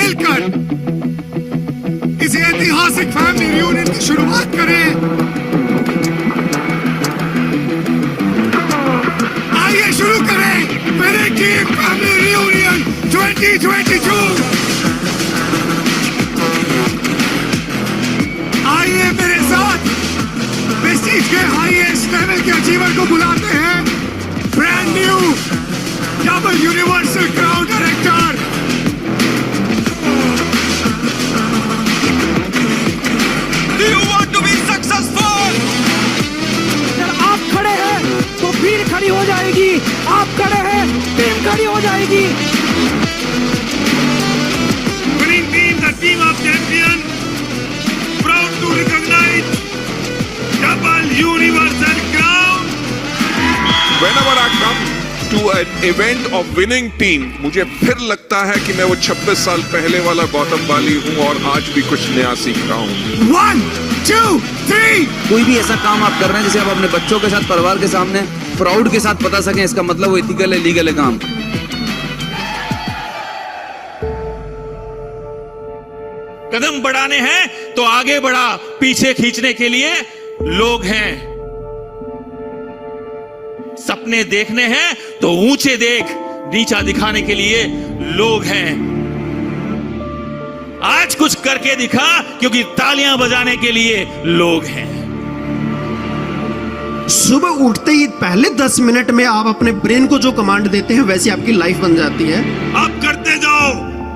मिलकर इस ऐतिहासिक फैमिली रियूनियन की शुरुआत करें। आइए शुरू करें विनिंग टीम फैमिली रियूनियन 2022। आइए मेरे साथ प्रेस्टीज के हाईएस्ट लेवल के अचीवर को बुलाते हैं, brand new double universal crown director Do you want to be successful? अगर आप खड़े हैं तो भीड़ खड़ी हो जाएगी, आप खड़े हैं टीम खड़ी हो जाएगी। winning team, the team of champion, proud to recognize double universal crown. Whenever I come to an event of winning team, मुझे फिर लगता है कि मैं वो 26 साल पहले वाला गौतम बाली हूँ और आज भी कुछ नया सीख रहा हूँ। 1, 2, 3. कोई भी ऐसा काम आप कर रहे हैं जिसे आप अपने बच्चों के साथ, परिवार के सामने प्राउड के साथ बता सकें, इसका मतलब वो एथिकल है, लीगल है काम। कदम बढ़ाने हैं तो आगे बढ़ा, पीछे खींचने के लिए लोग हैं। सपने देखने हैं तो ऊंचे देख, नीचा दिखाने के लिए लोग हैं। आज कुछ करके दिखा, क्योंकि तालियां बजाने के लिए लोग हैं। सुबह उठते ही पहले 10 मिनट में आप अपने ब्रेन को जो कमांड देते हैं वैसी आपकी लाइफ बन जाती है। आप करते जाओ,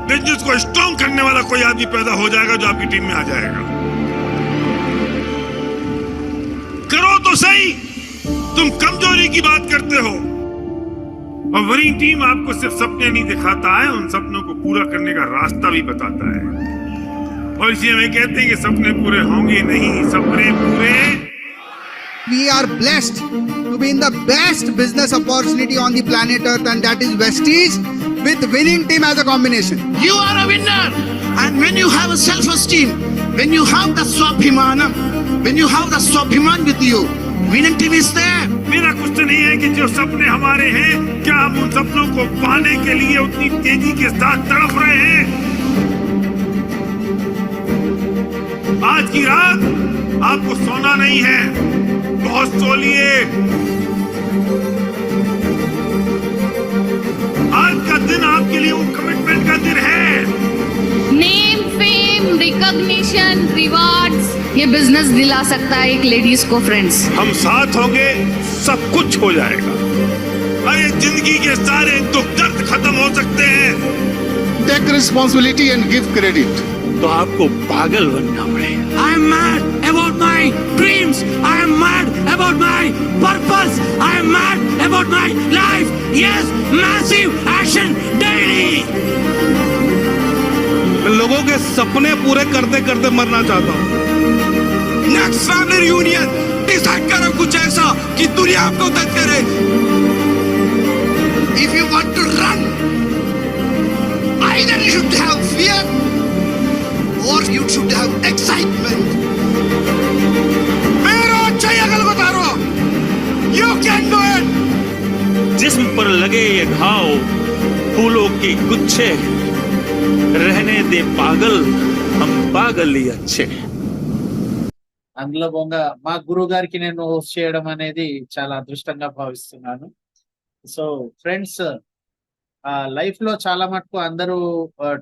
बिजनेस को स्ट्रॉन्ग करने वाला कोई आदमी पैदा हो जाएगा जो आपकी टीम में आ जाएगा। करो तो सही, तुम कमजोरी की बात करते हो और विनिंग टीम आपको सिर्फ सपने नहीं दिखाता है, उन सपनों को पूरा करने का रास्ता भी बताता है। और इसलिए हमें कहते हैं कि सपने पूरे होंगे नहीं, सपने पूरे। We are blessed to be in the best business opportunity on the planet Earth, and that is Vestige with winning team as a combination. You are a winner, and when you have a self-esteem, when you have the swabhimanam, when you have the swabhiman with you, winning team is there. मेरा कुछ तो नहीं है कि जो सपने हमारे हैं, क्या हम उन सपनों को पाने के लिए उतनी तेजी के साथ तड़प रहे हैं? आज की रात आपको सोना नहीं है, बहुत सो लिए। आज का दिन आपके लिए वो कमिटमेंट का दिन है। नेम, फेम, रिकॉग्निशन, रिवार्ड्स, ये बिजनेस दिला सकता है एक लेडीज को। फ्रेंड्स, हम साथ होंगे, सब कुछ हो जाएगा। अरे जिंदगी के सारे दुख दर्द खत्म हो सकते हैं। Take responsibility and give credit. तो आपको पागल बनना पड़ेगा। I am mad about my dreams. I am mad about my purpose. I am mad about my life. Yes, massive action daily. लोगों के सपने पूरे करते करते मरना चाहता हूँ। Next family reunion, decide करो कुछ ऐसा कि दुनिया आपको तक करे। If you want to run, either you should have fear or you should have excitement. मेरा अच्छा अगल बता रहा हूं, you can do it. जिस्म पर लगे ये घाव, फूलों के गुच्छे, रहने दे पागल, हम पागल ही अच्छे। అందులో బొంగా మా గురువు గారికి నేను హోస్ట్ చేయడం అనేది చాలా అదృష్టంగా భావిస్తున్నాను. సో ఫ్రెండ్స్, లైఫ్ లో చాలా మటుకు అందరూ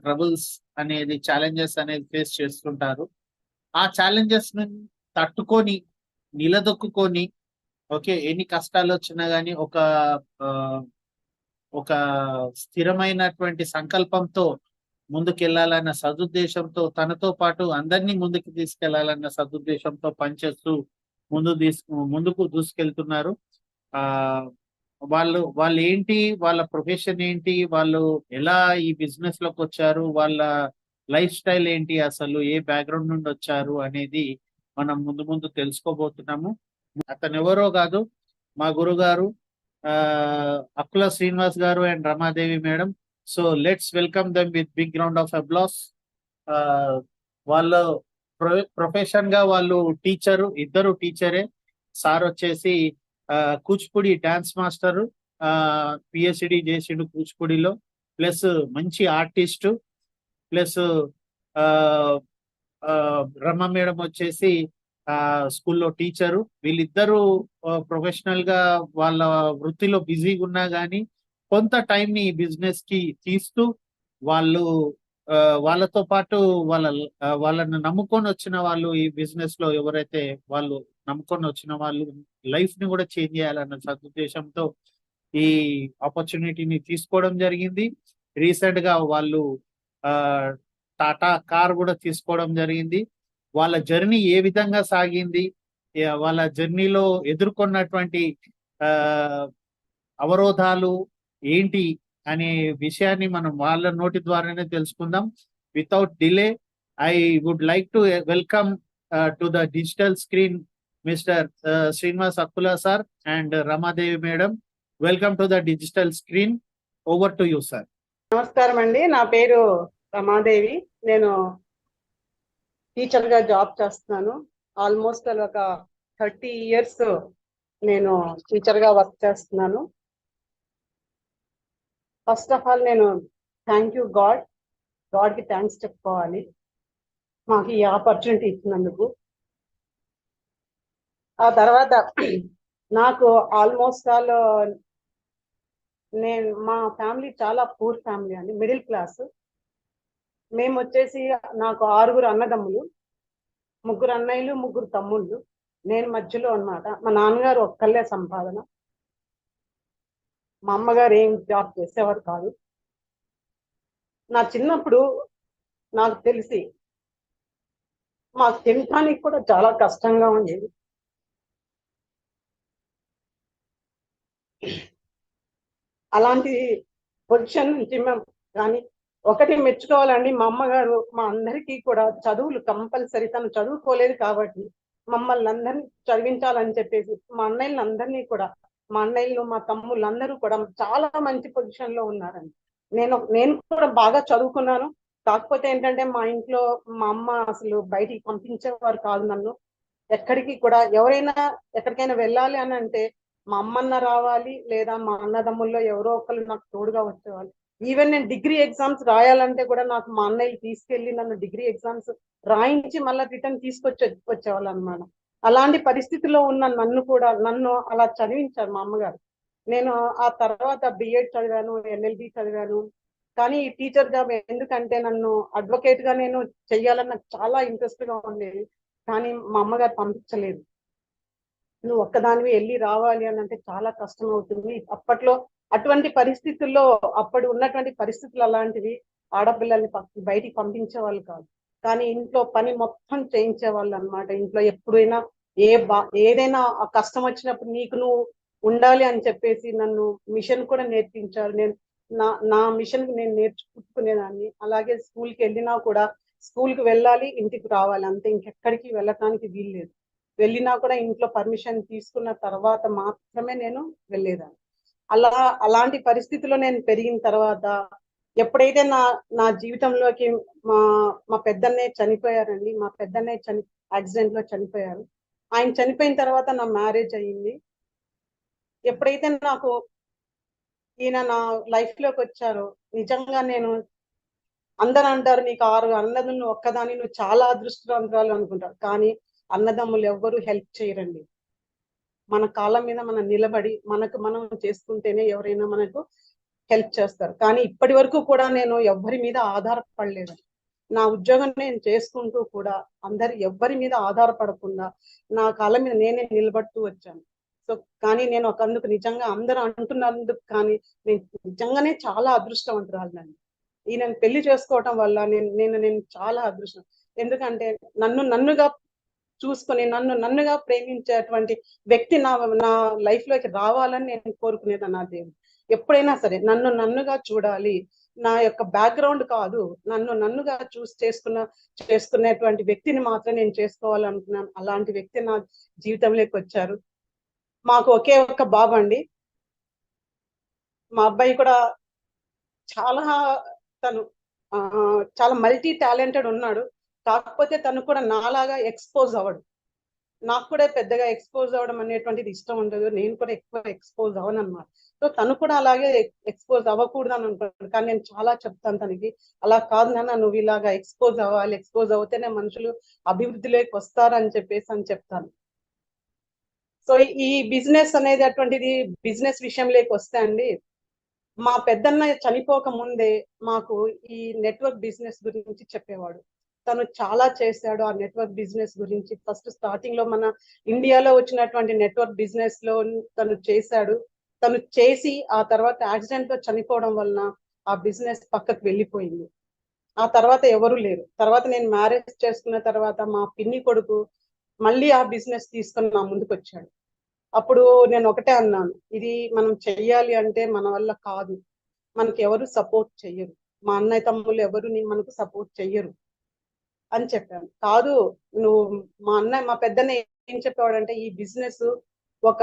ట్రబుల్స్ అనేది, ఛాలెంజెస్ అనేది ఫేస్ చేస్తుంటారు. ఆ ఛాలెంజెస్ ని తట్టుకొని నిలదొక్కుకొని, ఓకే, ఎన్ని కష్టాలు వచ్చినా గానీ ఒక స్థిరమైనటువంటి సంకల్పంతో ముందుకెళ్లాలన్న సదుద్దేశంతో, తనతో పాటు అందరినీ ముందుకు తీసుకెళ్లాలన్న సదుద్దేశంతో పనిచేస్తూ ముందుకు దూసుకెళ్తున్నారు. వాళ్ళు ఏంటి, వాళ్ళ ప్రొఫెషన్ ఏంటి, వాళ్ళు ఎలా ఈ బిజినెస్ లోకి వచ్చారు, వాళ్ళ లైఫ్ స్టైల్ ఏంటి, అసలు ఏ బ్యాక్గ్రౌండ్ నుండి వచ్చారు అనేది మనం ముందు తెలుసుకోబోతున్నాము. అతను ఎవరో కాదు, మా గురుగారు Akkula Srinivas garu and Ramadevi madam. So let's welcome them with big round of applause. వాళ్ళ ప్రొఫెషన్ గా వాళ్ళు టీచరు, ఇద్దరు టీచరే. సార్ వచ్చేసి కూచిపూడి డాన్స్ మాస్టర్, పిహెచ్డి చేసిండు కూచిపూడిలో, ప్లస్ మంచి ఆర్టిస్టు. ప్లస్ రమ మేడం వచ్చేసి స్కూల్లో టీచరు. వీళ్ళిద్దరూ ప్రొఫెషనల్ గా వాళ్ళ వృత్తిలో బిజీగా ఉన్నా గానీ కొంత టైం ని బిజినెస్ కి తీస్తూ వాళ్ళు వాళ్ళతో పాటు వాళ్ళని నమ్ముకొని వచ్చిన వాళ్ళు, ఈ బిజినెస్ లో ఎవరైతే వాళ్ళు నమ్ముకొని వచ్చిన వాళ్ళు లైఫ్ ని కూడా చేంజ్ చేయాలన్న సదుద్దేశంతో ఈ ఆపర్చునిటీని తీసుకోవడం జరిగింది. రీసెంట్ గా వాళ్ళు టాటా కార్ కూడా తీసుకోవడం జరిగింది. వాళ్ళ జర్నీ ఏ విధంగా సాగింది, వాళ్ళ జర్నీలో ఎదుర్కొన్నటువంటి అవరోధాలు ఏంటి అనే విషయాన్ని మనం వాళ్ళ నోటి ద్వారానే తెలుసుకుందాం. Without delay, I would like to welcome to the digital screen mister Srinivas Akkula sir and Ramadevi madam. Welcome to the digital screen. Over to you sir. నమస్కారం అండి, నా పేరు రమాదేవి. నేను టీచర్గా జాబ్ చేస్తున్నాను. ఆల్మోస్ట్ ఒక 30 years నేను టీచర్గా వర్క్ చేస్తున్నాను. ఫస్ట్ ఆఫ్ ఆల్ నేను థ్యాంక్ యూ గాడ్కి థ్యాంక్స్ చెప్పుకోవాలి మాకు ఈ ఆపర్చునిటీ ఇచ్చినందుకు. ఆ తర్వాత నాకు ఆల్మోస్ట్ ఆల్ మా ఫ్యామిలీ చాలా పూర్ ఫ్యామిలీ అండి, మిడిల్ క్లాస్. మేము వచ్చేసి నాకు 6 అన్నదమ్ములు, 3 అన్నయ్యలు, 3 తమ్ముళ్ళు. నేను మధ్యలో అన్నమాట. మా నాన్నగారు ఒక్కళ్ళే సంపాదన, మా అమ్మగారు ఏం జాబ్ చేసేవారు కాదు. నా చిన్నప్పుడు నాకు తెలిసి మాకు తినడానికి కూడా చాలా కష్టంగా ఉండేది. అలాంటి పొజిషన్ నుంచి మేము కానీ ఒకటి మెచ్చుకోవాలండి, మా అమ్మగారు మా అందరికీ కూడా చదువులు కంపల్సరీ. తను చదువుకోలేదు కాబట్టి మమ్మల్ని అందరినీ చదివించాలని చెప్పేసి మా అన్నయ్యలు అందరినీ కూడా, మా అన్నయ్యలు మా తమ్ముళ్ళు అందరూ కూడా చాలా మంచి పొజిషన్ లో ఉన్నారండి. నేను కూడా బాగా చదువుకున్నాను. కాకపోతే ఏంటంటే మా ఇంట్లో మా అమ్మ అసలు బయటికి పంపించేవారు కాదు నన్ను. ఎక్కడికి కూడా ఎవరైనా ఎక్కడికైనా వెళ్ళాలి అని అంటే మా అమ్మన్న రావాలి, లేదా మా అన్నదమ్ముల్లో ఎవరో ఒకళ్ళు నాకు తోడుగా వచ్చేవాళ్ళు. ఈవెన్ నేను డిగ్రీ ఎగ్జామ్స్ రాయాలంటే కూడా నాకు మా అన్నయ్యలు తీసుకెళ్లి నన్ను డిగ్రీ ఎగ్జామ్స్ రాయించి మళ్ళీ రిటర్న్ వచ్చేవాళ్ళు అనమాట. అలాంటి పరిస్థితిలో ఉన్న నన్ను అలా చదివించారు మా అమ్మగారు. నేను ఆ తర్వాత బిఎడ్ చదివాను, ఎల్ఎల్బి చదివాను. కానీ ఈ టీచర్ జాబ్ ఎందుకంటే నన్ను అడ్వకేట్ గా నేను చెయ్యాలని నాకు చాలా ఇంట్రెస్ట్ గా ఉండేది. కానీ మా అమ్మగారు పంపించలేదు. నువ్వు ఒక్కదానివి వెళ్ళి రావాలి అని అంటే చాలా కష్టం అవుతుంది. అప్పట్లో అటువంటి పరిస్థితుల్లో, అప్పుడు ఉన్నటువంటి పరిస్థితులు అలాంటివి. ఆడపిల్లల్ని బయటికి పంపించే వాళ్ళు కాదు, కానీ ఇంట్లో పని మొత్తం చేయించేవాళ్ళు అనమాట. ఇంట్లో ఎప్పుడైనా ఏదైనా కష్టం వచ్చినప్పుడు నీకు నువ్వు ఉండాలి అని చెప్పేసి నన్ను మిషన్ కూడా నేర్పించారు. నా మిషన్ కి నేను నేర్చుకునేదాన్ని. అలాగే స్కూల్కి వెళ్ళినా కూడా స్కూల్కి వెళ్ళాలి, ఇంటికి రావాలి, అంతే. ఇంకెక్కడికి వెళ్ళటానికి వీల్లేదు. వెళ్ళినా కూడా ఇంట్లో పర్మిషన్ తీసుకున్న తర్వాత మాత్రమే నేను వెళ్ళేదాన్ని. అలాంటి పరిస్థితిలో నేను పెరిగిన తర్వాత ఎప్పుడైతే నా జీవితంలోకి మా పెద్దన్నయ్య చనిపోయారండి. మా పెద్దన్నయ్య యాక్సిడెంట్ లో చనిపోయారు. ఆయన చనిపోయిన తర్వాత నా మ్యారేజ్ అయ్యింది. ఎప్పుడైతే నాకు ఈయన నా లైఫ్ లోకి వచ్చారో నిజంగా నేను, అందరూ అంటారు నీకు 6 అన్నదమ్ములు ఒక్కదాని నువ్వు చాలా అదృష్టవంతురాలు అనుకుంటారు. కానీ అన్నదమ్ములు ఎవ్వరూ హెల్ప్ చేయరండి. మన కాళ్ళ మీద మనం నిలబడి మనం చేసుకుంటేనే ఎవరైనా మనకు హెల్ప్ చేస్తారు. కానీ ఇప్పటి వరకు కూడా నేను ఎవ్వరి మీద ఆధారపడలేదు. నా ఉద్యోగం నేను చేసుకుంటూ కూడా ఎవ్వరి మీద ఆధారపడకుండా నా కాళ్ళ మీద నేనే నిలబడుతూ వచ్చాను. సో కానీ నేను ఒకందుకు నిజంగా అందరూ అంటున్నందుకు కానీ నేను నిజంగానే చాలా అదృష్టవంతురాలినండి. ఈయనను పెళ్లి చేసుకోవటం వల్ల నేను చాలా అదృష్టం. ఎందుకంటే నన్నుగా చూసుకొని నన్నుగా ప్రేమించేటువంటి వ్యక్తి నా లైఫ్ లోకి రావాలని నేను కోరుకునేదాన్ని. నా దేవుడు ఎప్పుడైనా సరే నన్నుగా చూడాలి, నా యొక్క బ్యాక్గ్రౌండ్ కాదు, నన్నుగా చేసుకునేటువంటి వ్యక్తిని మాత్రం నేను చేసుకోవాలనుకున్నాను. అలాంటి వ్యక్తి నా జీవితంలోకి వచ్చారు. మాకు ఒకే ఒక్క బాబు అండి. మా అబ్బాయి కూడా తను చాలా మల్టీ టాలెంటెడ్ ఉన్నాడు. కాకపోతే తను కూడా నాలాగా ఎక్స్పోజ్ అవ్వడు. నాకు కూడా పెద్దగా ఎక్స్పోజ్ అవ్వడం అనేటువంటిది ఇష్టం ఉండదు. నేను కూడా ఎక్కువ ఎక్స్పోజ్ అవ్వను అన్నమాట. సో తను కూడా అలాగే ఎక్స్పోజ్ అవ్వకూడదు అని అనుకుంటాడు. కానీ నేను చాలా చెప్తాను తనకి, అలా కాదు నాన్న, నువ్వు ఇలాగా ఎక్స్పోజ్ అవ్వాలి, ఎక్స్పోజ్ అవుతేనే మనుషులు అభివృద్ధిలోకి వస్తారని చెప్పేసి అని చెప్తాను. సో ఈ బిజినెస్ అనేది అటువంటిది, బిజినెస్ విషయంలోకి వస్తే అండి, మా పెద్దన్న చనిపోక ముందే మాకు ఈ నెట్వర్క్ బిజినెస్ గురించి చెప్పేవాడు. తను చాలా చేశాడు ఆ నెట్వర్క్ బిజినెస్ గురించి. ఫస్ట్ స్టార్టింగ్ లో మన ఇండియాలో వచ్చినటువంటి నెట్వర్క్ బిజినెస్ లో తను చేశాడు. తను చేసి ఆ తర్వాత యాక్సిడెంట్ తో చనిపోవడం వలన ఆ బిజినెస్ పక్కకు వెళ్ళిపోయింది. ఆ తర్వాత ఎవరు లేరు. తర్వాత నేను మ్యారేజ్ చేసుకున్న తర్వాత మా పిన్ని కొడుకు మళ్ళీ ఆ బిజినెస్ తీసుకొని నా ముందుకు వచ్చాడు. అప్పుడు నేను ఒకటే అన్నాను, ఇది మనం చెయ్యాలి అంటే మన వల్ల కాదు, మనకి ఎవరు సపోర్ట్ చెయ్యరు, మా అన్నయ్య తమ్ముళ్ళు ఎవరు మనకు సపోర్ట్ చెయ్యరు అని చెప్పాను. కాదు, నువ్వు మా పెద్దన్న ఏం చెప్పేవాడంటే, ఈ బిజినెస్ ఒక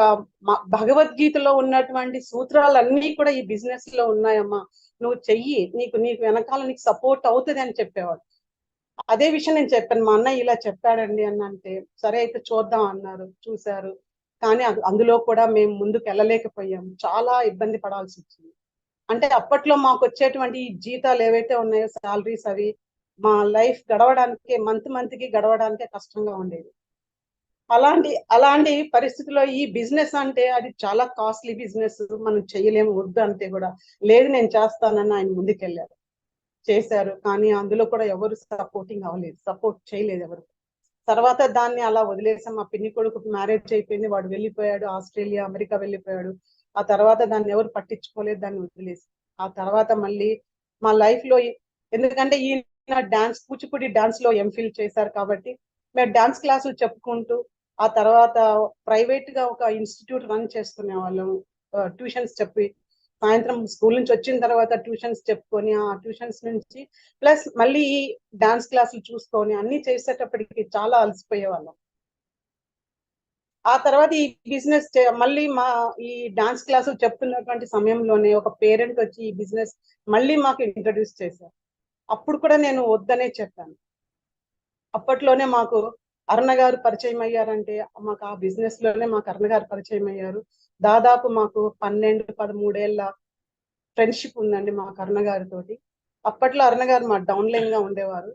భగవద్గీతలో ఉన్నటువంటి సూత్రాలన్నీ కూడా ఈ బిజినెస్ లో ఉన్నాయమ్మా, నువ్వు చెయ్యి, నీకు వెనకాల నీకు సపోర్ట్ అవుతుంది అని చెప్పేవాడు. అదే విషయం నేను చెప్పాను, మా అన్నయ్య ఇలా చెప్పాడండి అని అంటే, సరే అయితే చూద్దాం అన్నారు. చూశారు, కానీ అందులో కూడా మేము ముందుకు వెళ్ళలేకపోయాం. చాలా ఇబ్బంది పడాల్సి వచ్చింది. అంటే అప్పట్లో మాకు వచ్చేటువంటి జీతాలు ఏవైతే ఉన్నాయో, శాలరీస్, అవి మా లైఫ్ గడవడానికి, మంత్ కి గడవడానికే కష్టంగా ఉండేది. అలాంటి పరిస్థితిలో ఈ బిజినెస్ అంటే అది చాలా కాస్ట్లీ బిజినెస్, మనం చేయలేము, వద్దు అంటే కూడా లేదు నేను చేస్తానని ఆయన ముందుకెళ్ళారు, చేశారు. కానీ అందులో కూడా ఎవరు సపోర్టింగ్ అవ్వలేదు, సపోర్ట్ చేయలేదు ఎవరు. తర్వాత దాన్ని అలా వదిలేసాం. మా పిన్ని కొడుకు మ్యారేజ్ అయిపోయింది, వాడు వెళ్ళిపోయాడు, ఆస్ట్రేలియా, అమెరికా వెళ్ళిపోయాడు. ఆ తర్వాత దాన్ని ఎవరు పట్టించుకోలేదు, దాన్ని వదిలేసి. ఆ తర్వాత మళ్ళీ మా లైఫ్ లో, ఎందుకంటే ఈయన కూచిపూడి డాన్స్ లో ఎంఫిల్ చేశారు కాబట్టి మేము డాన్స్ క్లాసులు చెప్పుకుంటూ, ఆ తర్వాత ప్రైవేట్ గా ఒక ఇన్స్టిట్యూట్ రన్ చేసుకునే వాళ్ళం. ట్యూషన్స్ చెప్పి, సాయంత్రం స్కూల్ నుంచి వచ్చిన తర్వాత ట్యూషన్స్ చెప్పుకొని, ఆ ట్యూషన్స్ నుంచి ప్లస్ మళ్ళీ ఈ డాన్స్ క్లాసులు చూసుకొని అన్ని చేసేటప్పటికి చాలా అలసిపోయే వాళ్ళం. ఆ తర్వాత ఈ బిజినెస్ మళ్ళీ ఈ డాన్స్ క్లాసులు చెప్తున్నటువంటి సమయంలోనే ఒక పేరెంట్ వచ్చి ఈ బిజినెస్ మళ్ళీ మాకు ఇంట్రడ్యూస్ చేశారు. అప్పుడు కూడా నేను వద్దనే చెప్పాను. అప్పట్లోనే మాకు అరుణ గారు పరిచయం అయ్యారంటే, మాకు ఆ బిజినెస్ లోనే మాకు అరుణ గారు పరిచయం అయ్యారు. దాదాపు మాకు 12-13 ఏళ్ళ ఫ్రెండ్షిప్ ఉందండి మా అరుణ గారితోటి. అప్పట్లో అరుణ గారు మా డౌన్లైన్ గా ఉండేవారు.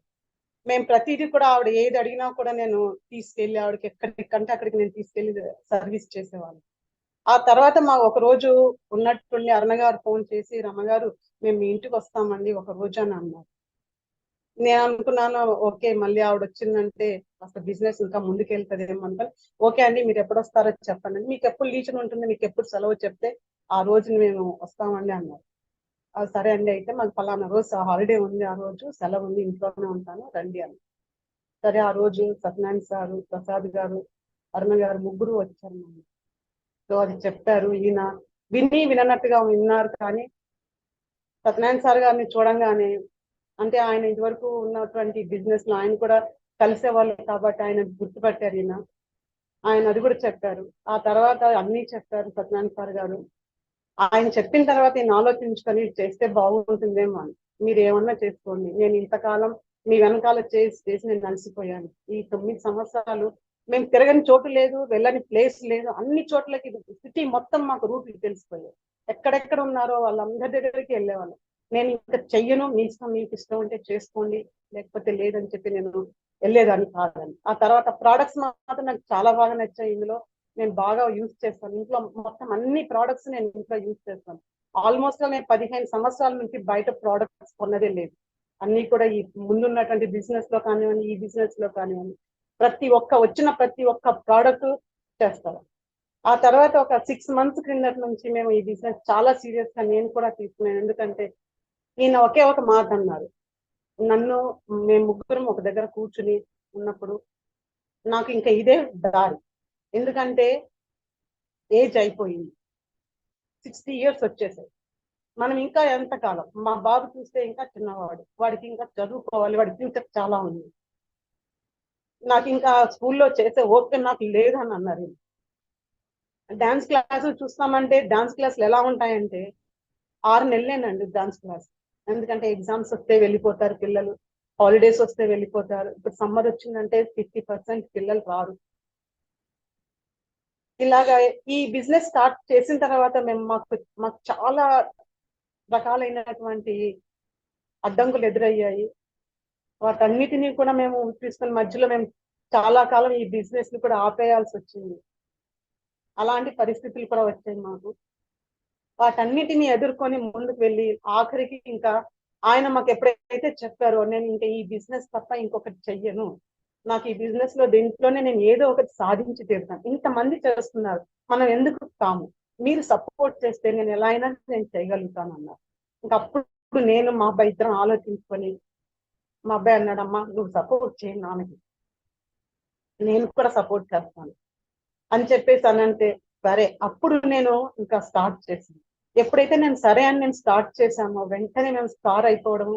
మేము ప్రతిదీ కూడా ఆవిడ ఏది అడిగినా కూడా నేను తీసుకెళ్లి ఆవిడకి ఎక్కడికంటే అక్కడికి నేను తీసుకెళ్లి సర్వీస్ చేసేవాళ్ళం. ఆ తర్వాత మా ఒక రోజు ఉన్నట్టుండి అరుణ గారు ఫోన్ చేసి, రమ్మగారు మేము మీ ఇంటికి వస్తామండి ఒక రోజు అని అన్నారు. నేను అనుకున్నాను, ఓకే మళ్ళీ ఆవిడ వచ్చిందంటే అసలు బిజినెస్ ఇంకా ముందుకెళ్తుందేమో అనుకోని, ఓకే అండి మీరు ఎప్పుడు వస్తారో చెప్పండి, మీకు ఎప్పుడు లీజన్ ఉంటుంది, మీకు ఎప్పుడు సెలవు చెప్తే ఆ రోజు మేము వస్తామండి అన్నారు. సరే అండి, అయితే మాకు పలానా రోజు హాలిడే ఉంది, ఆ రోజు సెలవు ఉంది, ఇంట్లోనే ఉంటాను రండి అని. సరే ఆ రోజు సత్యనారాయణ సారు, ప్రసాద్ గారు, అరుణ గారు ముగ్గురు వచ్చారు. సో అది చెప్పారు. ఈయన వినట్టుగా విన్నారు. కానీ సత్యనారాయణ సార్ గారిని చూడంగానే, అంటే ఆయన ఇదివరకు ఉన్నటువంటి బిజినెస్ లో ఆయన కూడా కలిసేవాళ్ళు కాబట్టి ఆయన గుర్తుపట్టారు ఈయన. ఆయన అది కూడా చెప్పారు. ఆ తర్వాత అన్ని చెప్పారు సత్యనారాయణ సార్ గారు. ఆయన చెప్పిన తర్వాత ఈయన ఆలోచించుకొని చేస్తే బాగుంటుందేమో అని, మీరు ఏమన్నా చేసుకోండి, నేను ఇంతకాలం మీ వెనకాల చేసి నేను అలసిపోయాను. ఈ 9 సంవత్సరాలు మేము తిరగని చోటు లేదు, వెళ్ళని ప్లేస్ లేదు, అన్ని చోట్లకి సిటీ మొత్తం మాకు రూట్లు తెలిసిపోయాయి. ఎక్కడెక్కడ ఉన్నారో వాళ్ళందరి దగ్గరికి వెళ్ళేవాళ్ళం. నేను ఇంకా చెయ్యను, మీ ఇష్టం, మీకు ఇష్టం ఉంటే చేసుకోండి, లేకపోతే లేదని చెప్పి నేను వెళ్ళేదాన్ని కాదని. ఆ తర్వాత ప్రోడక్ట్స్ మాత్రం నాకు చాలా బాగా నచ్చాయి. ఇందులో నేను బాగా యూజ్ చేస్తాను. ఇంట్లో మొత్తం అన్ని ప్రోడక్ట్స్ నేను ఇంట్లో యూజ్ చేస్తాను. ఆల్మోస్ట్ నేను 15 సంవత్సరాల నుంచి బయట ప్రోడక్ట్స్ కొన్నదే లేదు. అన్ని కూడా ఈ ముందున్నటువంటి బిజినెస్ లో కానివ్వండి, ఈ బిజినెస్ లో కానివ్వండి, వచ్చిన ప్రతి ఒక్క ప్రోడక్ట్ చేస్తారు. ఆ తర్వాత ఒక 6 months క్రిందటి నుంచి మేము ఈ బిజినెస్ చాలా సీరియస్ గా నేను కూడా తీసుకున్నాను. ఎందుకంటే ఈయన ఒకే ఒక మాట అన్నారు, మేము ముగ్గురం ఒక దగ్గర కూర్చుని ఉన్నప్పుడు నాకు ఇంకా ఇదే దారి, ఎందుకంటే ఏజ్ అయిపోయింది, 60 years వచ్చేసాయి, మనం ఇంకా ఎంతకాలం, మా బాబు చూస్తే ఇంకా చిన్నవాడు, వాడికి ఇంకా చదువుకోవాలి, వాడి ఫ్యూచర్ చాలా ఉంది, నాకు ఇంకా స్కూల్లో చేసే ఓపిక నాకు లేదని అన్నారు. డాన్స్ క్లాసులు చూస్తామంటే డాన్స్ క్లాసులు ఎలా ఉంటాయంటే 6 నెలలేనండి డాన్స్ క్లాస్. ఎందుకంటే ఎగ్జామ్స్ వస్తే వెళ్ళిపోతారు పిల్లలు, హాలిడేస్ వస్తే వెళ్ళిపోతారు. ఇప్పుడు సమ్మర్ వచ్చిందంటే 50% పిల్లలు రారు. ఇలాగా ఈ బిజినెస్ స్టార్ట్ చేసిన తర్వాత మేము మాకు చాలా రకాలైనటువంటి అడ్డంకులు ఎదురయ్యాయి. వాటన్నిటినీ కూడా మేము తీసుకుని మధ్యలో మేము చాలా కాలం ఈ బిజినెస్ ని కూడా ఆపేయాల్సి వచ్చింది. అలాంటి పరిస్థితులు కూడా వచ్చాయి మాకు. వాటన్నిటిని ఎదుర్కొని ముందుకు వెళ్ళి ఆఖరికి ఇంకా ఆయన మాకు ఎప్పుడైతే చెప్పారో నేను ఇంకా ఈ బిజినెస్ తప్ప ఇంకొకటి చెయ్యను, నాకు ఈ బిజినెస్ లో దీంట్లోనే నేను ఏదో ఒకటి సాధించి తీరుతాను, ఇంతమంది చేస్తున్నారు మనం ఎందుకు కాము, మీరు సపోర్ట్ చేస్తే నేను ఎలా అయినా నేను చేయగలుగుతాను అన్నారు. ఇంకా అప్పుడు నేను మా అబ్బాయి ఇద్దరం ఆలోచించుకొని మా అబ్బాయి అన్నాడమ్మా నువ్వు సపోర్ట్ చేయి నాన్నకి, నేను కూడా సపోర్ట్ చేస్తాను అని చెప్పేసి అనంటే సరే అప్పుడు నేను ఇంకా స్టార్ట్ చేశాను. ఎప్పుడైతే నేను సరే అని నేను స్టార్ట్ చేశానో వెంటనే మేము స్టార్ అయిపోవడం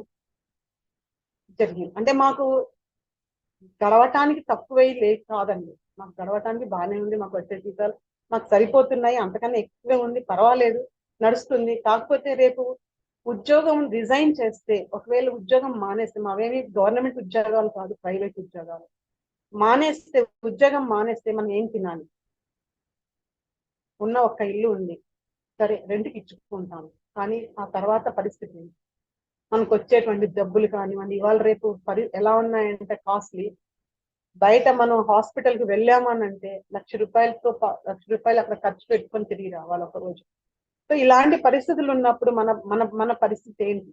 జరిగింది. అంటే మాకు గడవటానికి తక్కువై కాదండి, మాకు గడవటానికి బాగానే ఉంది, మాకు వచ్చే జీతాలు మాకు సరిపోతున్నాయి, అంతకన్నా ఎక్కువే ఉంది, పర్వాలేదు నడుస్తుంది. కాకపోతే రేపు ఉద్యోగం రిజైన్ చేస్తే ఒకవేళ ఉద్యోగం మానేస్తే, మావేమి గవర్నమెంట్ ఉద్యోగాలు కాదు ప్రైవేట్ ఉద్యోగాలు, మానేస్తే ఉద్యోగం మానేస్తే మనం ఏం తినాలి, ఉన్న ఒక్క ఇల్లు ఉంది సరే రెంట్కి ఇచ్చుకుంటాము, కానీ ఆ తర్వాత పరిస్థితి మనకు వచ్చేటువంటి జబ్బులు కానివ్వండి, ఇవాళ రేపు ఎలా ఉన్నాయంటే కాస్ట్లీ, బయట మనం హాస్పిటల్కి వెళ్ళామనంటే ₹1,00,000 అక్కడ ఖర్చు పెట్టుకొని తిరిగి రావాలి ఒక రోజు. సో ఇలాంటి పరిస్థితులు ఉన్నప్పుడు మన మన మన పరిస్థితి ఏంటి,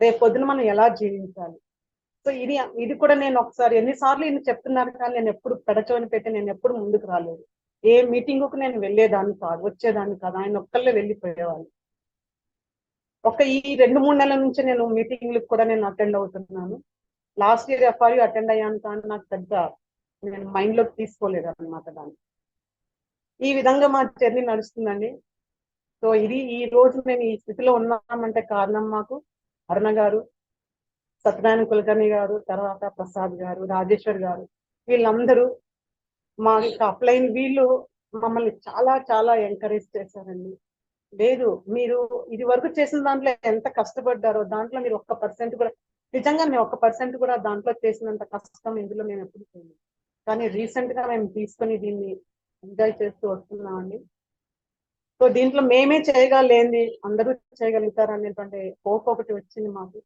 రేపు పొద్దున మనం ఎలా జీవించాలి. సో ఇది కూడా నేను ఒకసారి ఎన్నిసార్లు ఈయన చెప్తున్నారు కానీ నేను ఎప్పుడు పెడచవని పెట్టి నేను ఎప్పుడు ముందుకు రాలేదు. ఏ మీటింగుకు నేను వెళ్ళేదాన్ని కాదు, వచ్చేదాన్ని కాదు, ఆయన ఒక్కళ్ళే వెళ్ళిపోయేవాళ్ళు. ఈ 2-3 నెలల నుంచి నేను మీటింగ్లకు కూడా నేను అటెండ్ అవుతున్నాను. లాస్ట్ ఇయర్ FRU అటెండ్ అయ్యాను కానీ నాకు పెద్ద నేను మైండ్ లోకి తీసుకోలేదు అనమాట దాన్ని. ఈ విధంగా మా జర్నీ నడుస్తుందండి. సో ఈ రోజు మేము ఈ స్థితిలో ఉన్నామంటే కారణం మాకు అరుణ గారు, సత్యనారాయణ కులకర్ణి గారు, తర్వాత ప్రసాద్ గారు, రాజేశ్వర్ గారు, వీళ్ళందరూ మా అప్లైన్ వీళ్ళు మమ్మల్ని చాలా చాలా ఎంకరేజ్ చేశారండి. లేదు మీరు ఇది వరకు చేసిన దాంట్లో ఎంత కష్టపడ్డారో దాంట్లో మీరు 1% కూడా, నిజంగా మేము 1% కూడా దాంట్లో చేసినంత కష్టం ఇందులో మేము ఎప్పుడు చేయలేదు. కానీ రీసెంట్ గా మేము తీసుకొని దీన్ని ఎంజాయ్ చేస్తూ వస్తున్నామండి. సో దీంట్లో మేమే చేయగలేంది అందరూ చేయగలుగుతారు అనేటువంటి హోప్ ఒకటి వచ్చింది మాకు.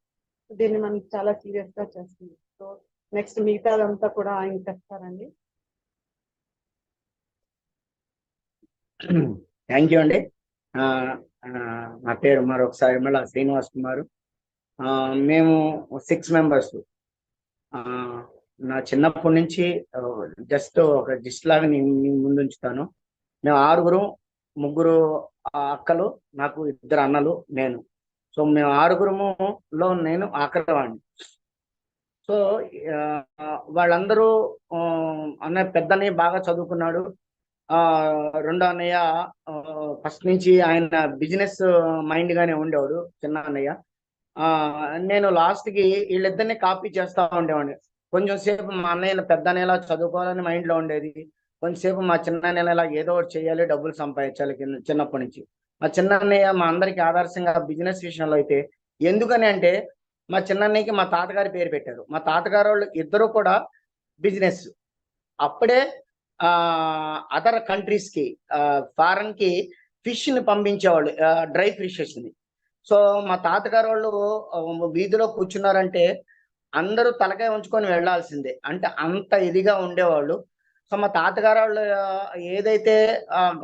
దీన్ని మనం చాలా సీరియస్ గా చేస్తుంది. సో నెక్స్ట్ మిగతాదంతా కూడా ఆయన చేస్తారండి. థ్యాంక్ యూ అండి. నా పేరు మరొకసారి మళ్ళీ శ్రీనివాస్ కుమారు. మేము 6 మెంబర్స్. నా చిన్నప్పటి నుంచి జస్ట్ ఒక జిస్ట్ లాగా నేను ముందు ఉంచుతాను. మేము 6 3 అక్కలు, నాకు 2 అన్నలు, నేను. సో మేము 6లో నేను ఆఖరివాడిని. సో వాళ్ళందరూ అన్నయ్య పెద్దన్నయ్య బాగా చదువుకున్నాడు, రెండో అన్నయ్య ఫస్ట్ నుంచి ఆయన బిజినెస్ మైండ్ గానే ఉండేవాడు, చిన్న అన్నయ్య. నేను లాస్ట్ కి వీళ్ళిద్దరిని కాపీ చేస్తా ఉండేవాడిని. కొంచెం సేపు మా అన్నయ్య పెద్ద అన్నయ్యలా చదువుకోవాలని మైండ్ లో ఉండేది, కొంచెంసేపు మా చిన్న అన్నయ్యలా ఏదో ఒకటి చేయాలి, డబ్బులు సంపాదించాలి చిన్నప్పటి నుంచి. మా చిన్న అన్నయ్య మా అందరికి ఆదర్శంగా బిజినెస్ విషయంలో అయితే. ఎందుకని అంటే మా చిన్న అన్నయ్యకి మా తాతగారి పేరు పెట్టారు. మా తాతగారు వాళ్ళు ఇద్దరు కూడా బిజినెస్. అప్పుడే అదర్ కంట్రీస్ కి, ఫారెన్ కి ఫిష్ ని పంపించేవాళ్ళు, డ్రై ఫిషెస్ ని. సో మా తాతగారు వాళ్ళు వీధిలో కూర్చున్నారంటే అందరూ తలకాయ ఉంచుకొని వెళ్లాల్సిందే, అంటే అంత ఇదిగా ఉండేవాళ్ళు. సో మా తాతగారు వాళ్ళు ఏదైతే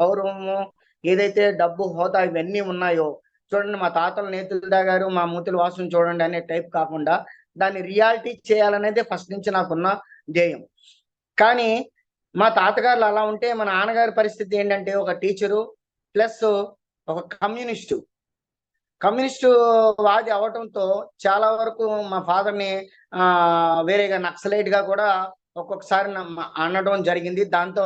గౌరవము, ఏదైతే డబ్బు, హోదా ఇవన్నీ ఉన్నాయో, చూడండి మా తాతల నేతులు దాగారు, మా మూతుల వాసన చూడండి అనే టైప్ కాకుండా దాన్ని రియాలిటీ చేయాలనేది ఫస్ట్ నుంచి నాకున్న ధ్యేయం. కానీ మా తాతగారులు అలా ఉంటే మా నాన్నగారి పరిస్థితి ఏంటంటే ఒక టీచరు ప్లస్ ఒక కమ్యూనిస్టు వాది అవటంతో చాలా వరకు మా ఫాదర్ని వేరేగా నక్సలైట్ గా కూడా ఒక్కొక్కసారి అనడం జరిగింది. దాంతో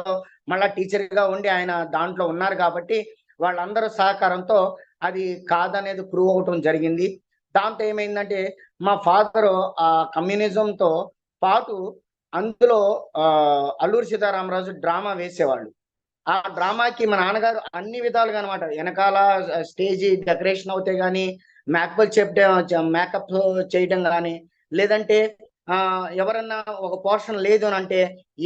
మళ్ళా టీచర్ గా ఉండి ఆయన దాంట్లో ఉన్నారు కాబట్టి వాళ్ళందరూ సహకారంతో అది కాదనేది ప్రూవ్ అవటం జరిగింది. దాంతో ఏమైందంటే మా ఫాదరు ఆ కమ్యూనిజంతో పాటు అందులో అల్లూరి సీతారామరాజు డ్రామా వేసేవాళ్ళు. ఆ డ్రామాకి మా నాన్నగారు అన్ని విధాలుగా అనమాట, వెనకాల స్టేజీ డెకరేషన్ అవుతే గానీ, మేకప్ చేయడం కానీ, లేదంటే ఎవరన్నా ఒక పోర్షన్ లేదు అని అంటే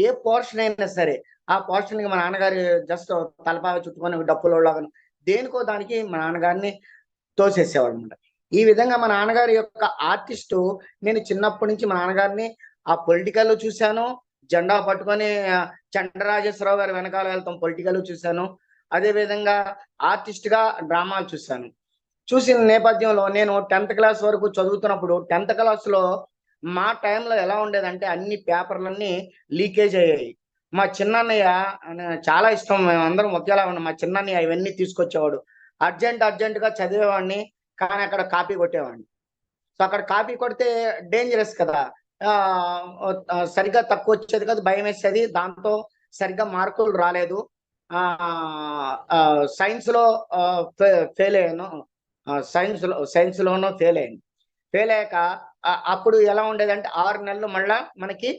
ఏ పోర్షన్ అయినా సరే ఆ పోస్టర్కి మా నాన్నగారు జస్ట్ తలపాగా చుట్టుకొని డప్పులోలాగా దేనికో దానికి మా నాన్నగారిని తోసేసేవాడు అనమాట. ఈ విధంగా మా నాన్నగారి యొక్క ఆర్టిస్టు నేను చిన్నప్పటి నుంచి మా నాన్నగారిని ఆ పొలిటికల్ చూశాను, జెండా పట్టుకొని చంద్రరాజేశ్వరరావు గారి వెనకాల వెళ్తాం పొలిటికల్ చూశాను, అదే విధంగా ఆర్టిస్ట్ గా డ్రామాలు చూశాను. చూసిన నేపథ్యంలో నేను 10th క్లాస్ వరకు చదువుతున్నప్పుడు 10th క్లాస్ లో మా టైంలో ఎలా ఉండేదంటే అన్ని పేపర్లన్నీ లీకేజ్ అయ్యాయి. మా చిన్నన్నయ్య చాలా ఇష్టం, మేము అందరం ఒకేలా ఉన్నాం. మా చిన్నన్నయ్య ఇవన్నీ తీసుకొచ్చేవాడు. అర్జెంట్ గా చదివేవాడిని, కానీ అక్కడ కాపీ కొట్టేవాడిని. సో అక్కడ కాపీ కొడితే డేంజరస్ కదా, సరిగ్గా తక్కువ వచ్చేది కదా, భయం వేసేది. దాంతో సరిగ్గా మార్కులు రాలేదు. సైన్స్ లో ఫెయిల్ అయ్యాను, సైన్స్ లోనూ ఫెయిల్ అయ్యాను. ఫెయిల్ అయ్యాక అప్పుడు ఎలా ఉండేదంటే 6 నెలలు మళ్ళా మనకి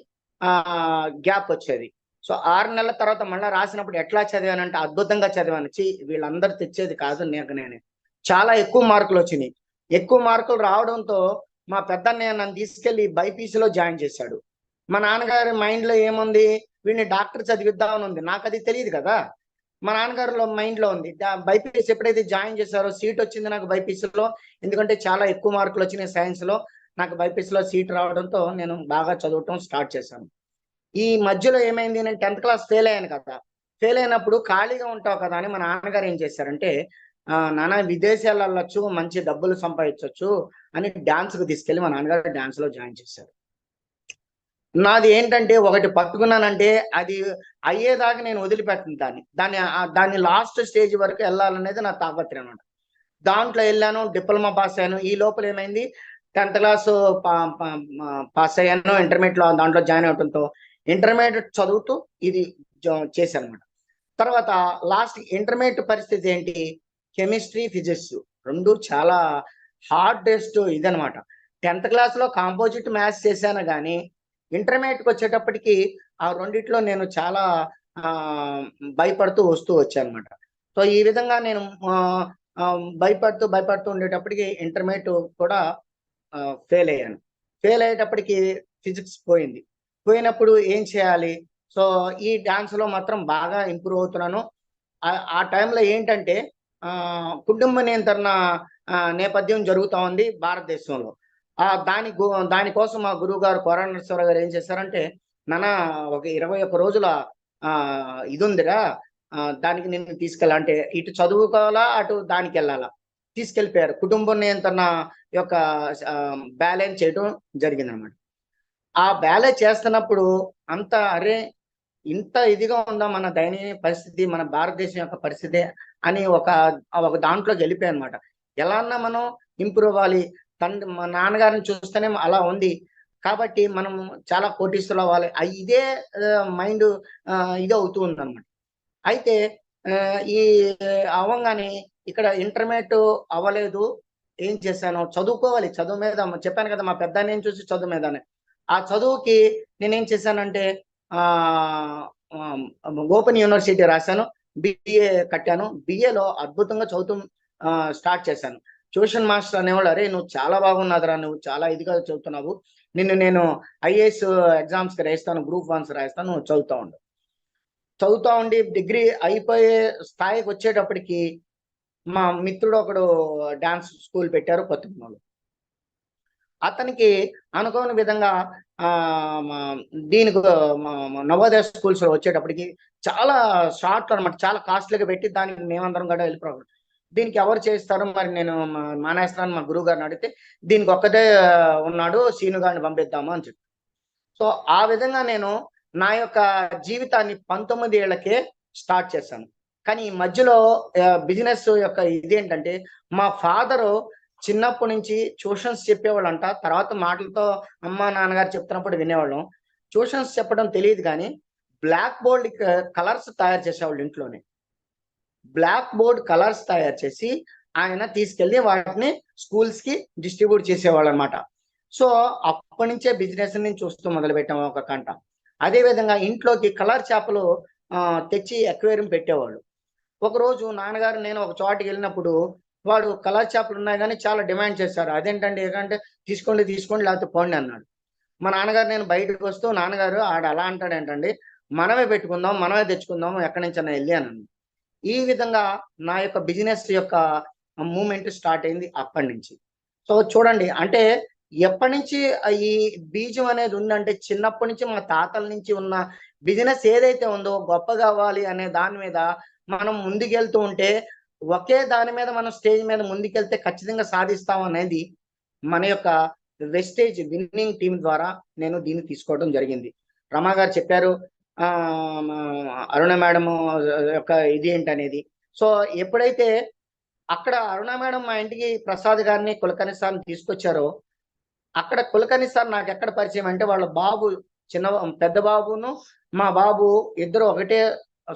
గ్యాప్ వచ్చేది. సో 6 నెలల తర్వాత మళ్ళీ రాసినప్పుడు ఎట్లా చదివానంటే అద్భుతంగా చదివాను. వీళ్ళందరూ తెచ్చేది కాదు, నేనే చాలా ఎక్కువ మార్కులు వచ్చినాయి. ఎక్కువ మార్కులు రావడంతో మా పెద్దన్నయ్య నన్ను తీసుకెళ్లి బైపీసీలో జాయిన్ చేశాడు. మా నాన్నగారి మైండ్ లో ఏముంది, వీడిని డాక్టర్ చదివిద్దామని ఉంది. నాకు అది తెలియదు కదా, మా నాన్నగారిలో మైండ్ లో ఉంది. బైపీసీ ఎప్పుడైతే జాయిన్ చేశారో సీట్ వచ్చింది నాకు బైపీసీలో, ఎందుకంటే చాలా ఎక్కువ మార్కులు వచ్చినాయి సైన్స్ లో. నాకు బైపీసీలో సీట్ రావడంతో నేను బాగా చదవటం స్టార్ట్ చేశాను. ఈ మధ్యలో ఏమైంది, నేను 10th క్లాస్ ఫెయిల్ అయ్యాను కదా. ఫెయిల్ అయినప్పుడు ఖాళీగా ఉంటావు కదా అని మా నాన్నగారు ఏం చేశారంటే, నాన్న విదేశాలు వెళ్ళొచ్చు, మంచి డబ్బులు సంపాదించవచ్చు అని డాన్స్ కు తీసుకెళ్లి మా నాన్నగారు డాన్స్ లో జాయిన్ చేశారు. నాది ఏంటంటే ఒకటి పట్టుకున్నానంటే అది అయ్యేదాకా నేను వదిలిపెట్టను దాన్ని లాస్ట్ స్టేజ్ వరకు వెళ్ళాలనేది నా తాపత్రయం అనమాట. దాంట్లో వెళ్ళాను, డిప్లొమా పాస్ అయ్యాను. ఈ లోపల ఏమైంది, 10th క్లాస్ పాస్ అయ్యాను, ఇంటర్మీడియట్ లో దాంట్లో జాయిన్ అవడంతో ఇంటర్మీడియట్ చదువుతూ ఇది చేశాను అనమాట. తర్వాత లాస్ట్ ఇంటర్మీడియట్ పరిస్థితి ఏంటి, కెమిస్ట్రీ ఫిజిక్స్ రెండు చాలా హార్డెస్ట్ ఇదనమాట. 10th క్లాస్ లో కాంపోజిట్ మ్యాథ్స్ చేశాను, కానీ ఇంటర్మీడియట్కి వచ్చేటప్పటికి ఆ రెండిట్లో నేను చాలా భయపడుతూ వస్తూ వచ్చాను అనమాట. సో ఈ విధంగా నేను భయపడుతూ ఉండేటప్పటికి ఇంటర్మీడియట్ కూడా ఫెయిల్ అయ్యాను. ఫెయిల్ అయ్యేటప్పటికి ఫిజిక్స్ పోయినప్పుడు ఏం చేయాలి, సో ఈ డాన్స్ లో మాత్రం బాగా ఇంప్రూవ్ అవుతున్నాను. ఆ టైంలో ఏంటంటే కుటుంబ నియంత్రణ నేపథ్యం జరుగుతూ ఉంది భారతదేశంలో. దానికోసం మా గురువు గారు కోరానరేశ్వర గారు ఏం చేశారంటే, నాన్న ఒక 21 రోజుల ఇది ఉందిరా, దానికి నిన్ను తీసుకెళ్ళాలంటే ఇటు చదువుకోవాలా అటు దానికి వెళ్ళాలా, తీసుకెళ్ళిపోయారు. కుటుంబ నియంత్రణ యొక్క బ్యాలెన్స్ చేయడం జరిగింది అనమాట. ఆ బ్యాలెన్స్ చేస్తున్నప్పుడు అరే ఇంత ఇదిగా ఉందా మన దయనీయ పరిస్థితి, మన భారతదేశం యొక్క పరిస్థితి అని ఒక దాంట్లోకి వెళ్ళిపోయాయి అనమాట. ఎలా అన్నా మనం ఇంప్రూవ్ అవ్వాలి, మా నాన్నగారిని చూస్తేనే అలా ఉంది కాబట్టి మనం చాలా కోటీశ్వరులు అవ్వాలి, ఇదే మైండ్ ఇది అవుతూ ఉంది అనమాట. అయితే ఈ అవ్వగానే ఇక్కడ ఇంటర్మీడియట్ అవ్వలేదు, ఏం చేశాను, చదువుకోవాలి, చదువు మీద చెప్పాను కదా మా పెద్దాన్ని ఏం చూసి చదువు మీదనే. ఆ చదువుకి నేనేం చేశానంటే ఓపెన్ యూనివర్సిటీ రాశాను, బిఏ కట్టాను. బిఏలో అద్భుతంగా చదువుతూ స్టార్ట్ చేశాను. ట్యూషన్ మాస్టర్ అనేవాళ్ళు, అరే నువ్వు చాలా బాగున్నదిరా, నువ్వు చాలా ఇదిగా చదువుతున్నావు, నేను ఐఏఎస్ ఎగ్జామ్స్ కి రాయిస్తాను, గ్రూప్ 1 రాయిస్తాను, నువ్వు చదువుతా ఉండి డిగ్రీ అయిపోయే స్థాయికి వచ్చేటప్పటికి మా మిత్రుడు ఒకడు డాన్స్ స్కూల్ పెట్టారు కొత్తగూడెంలో. అతనికి అనుకోని విధంగా దీనికి నవోదయ స్కూల్స్ లో వచ్చేటప్పటికి చాలా షార్ట్ అనమాట, చాలా కాస్ట్లీగా పెట్టి దానికి మేమందరం కూడా వెళ్ళిపోవాలి. దీనికి ఎవరు చేస్తారు, మరి నేను మానేస్తాను మా గురువు గారిని అడిగితే, దీనికి ఒక్కదే ఉన్నాడు, సీను గారిని పంపిద్దాము అని చెప్పి. సో ఆ విధంగా నేను నా యొక్క జీవితాన్ని 19 ఏళ్లకే స్టార్ట్ చేశాను. కానీ ఈ మధ్యలో బిజినెస్ యొక్క ఇదేంటంటే, మా ఫాదరు చిన్నప్పటి నుంచి ట్యూషన్స్ చెప్పేవాళ్ళంట. తర్వాత మాటలతో అమ్మ నాన్నగారు చెప్తున్నప్పుడు వినేవాళ్ళం. ట్యూషన్స్ చెప్పడం తెలియదు, కానీ బ్లాక్ బోర్డ్ కలర్స్ తయారు చేసేవాళ్ళు ఇంట్లోనే. బ్లాక్ బోర్డ్ కలర్స్ తయారు చేసి ఆయన తీసుకెళ్లి వాటిని స్కూల్స్ కి డిస్ట్రిబ్యూట్ చేసేవాళ్ళు అనమాట. సో అప్పటి నుంచే బిజినెస్ నుంచి చూస్తూ మొదలు పెట్టాము ఒక కంట. అదే విధంగా ఇంట్లోకి కలర్ చేపలు తెచ్చి అక్వేరియం పెట్టేవాళ్ళు. ఒకరోజు నాన్నగారు నేను ఒక చోటుకి వెళ్ళినప్పుడు వాడు కలర్ చేపలు ఉన్నాయి కానీ చాలా డిమాండ్ చేశారు. అదేంటంటే ఏంటంటే తీసుకోండి లేకపోతే పోండి అన్నాడు. మా నాన్నగారు నేను బయటకు వస్తూ, నాన్నగారు ఆడ అలా అంటాడు ఏంటండి, మనమే పెట్టుకుందాం, మనమే తెచ్చుకుందాం, ఎక్కడి నుంచైనా వెళ్ళి అని. ఈ విధంగా నా యొక్క బిజినెస్ యొక్క మూమెంట్ స్టార్ట్ అయింది అప్పటి నుంచి. సో చూడండి, అంటే ఎప్పటి నుంచి ఈ బీజం అనేది ఉందంటే చిన్నప్పటి నుంచి మా తాతల నుంచి ఉన్న బిజినెస్ ఏదైతే ఉందో గొప్ప కావాలి అనే దాని మీద మనం ముందుకెళ్తూ ఉంటే, ఒకే దాని మీద మనం స్టేజ్ మీద ముందుకెళ్తే ఖచ్చితంగా సాధిస్తాం అనేది మన యొక్క వెస్టేజ్ విన్నింగ్ టీం ద్వారా నేను దీన్ని తీసుకోవడం జరిగింది. రమా గారు చెప్పారు అరుణ మేడం యొక్క ఇది ఏంటనేది. సో ఎప్పుడైతే అక్కడ అరుణ మేడం మా ఇంటికి ప్రసాద్ గారిని, కులకర్ణి సార్ని తీసుకొచ్చారో, అక్కడ కులకర్ణి సార్ నాకు ఎక్కడ పరిచయం అంటే, వాళ్ళ బాబు పెద్ద బాబును మా బాబు ఇద్దరు ఒకటే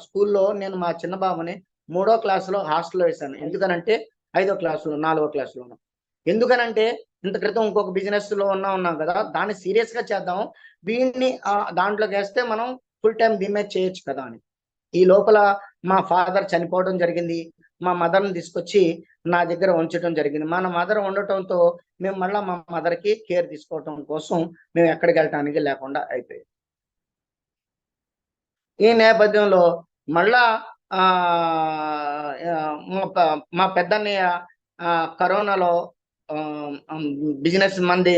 స్కూల్లో, నేను మా చిన్న బాబుని 3వ క్లాసులో హాస్టల్లో వేశాను. ఎందుకనంటే 5వ క్లాసులో 4వ క్లాసులోను. ఎందుకనంటే ఇంత క్రితం ఇంకొక బిజినెస్ లో ఉన్నాం కదా, దాన్ని సీరియస్ గా చేద్దాం, వీడిని దాంట్లోకి వేస్తే మనం ఫుల్ టైం దీని మీద చేయొచ్చు కదా అని. ఈ లోపల మా ఫాదర్ చనిపోవడం జరిగింది. మా మదర్ని తీసుకొచ్చి నా దగ్గర ఉంచడం జరిగింది. మన మదర్ ఉండటంతో మేము మళ్ళీ మా మదర్కి కేర్ తీసుకోవటం కోసం మేము ఎక్కడికి వెళ్ళటానికి లేకుండా అయిపోయింది. ఈ నేపథ్యంలో మళ్ళా మా పెద్దన్నయ్య కరోనాలో బిజినెస్ మంది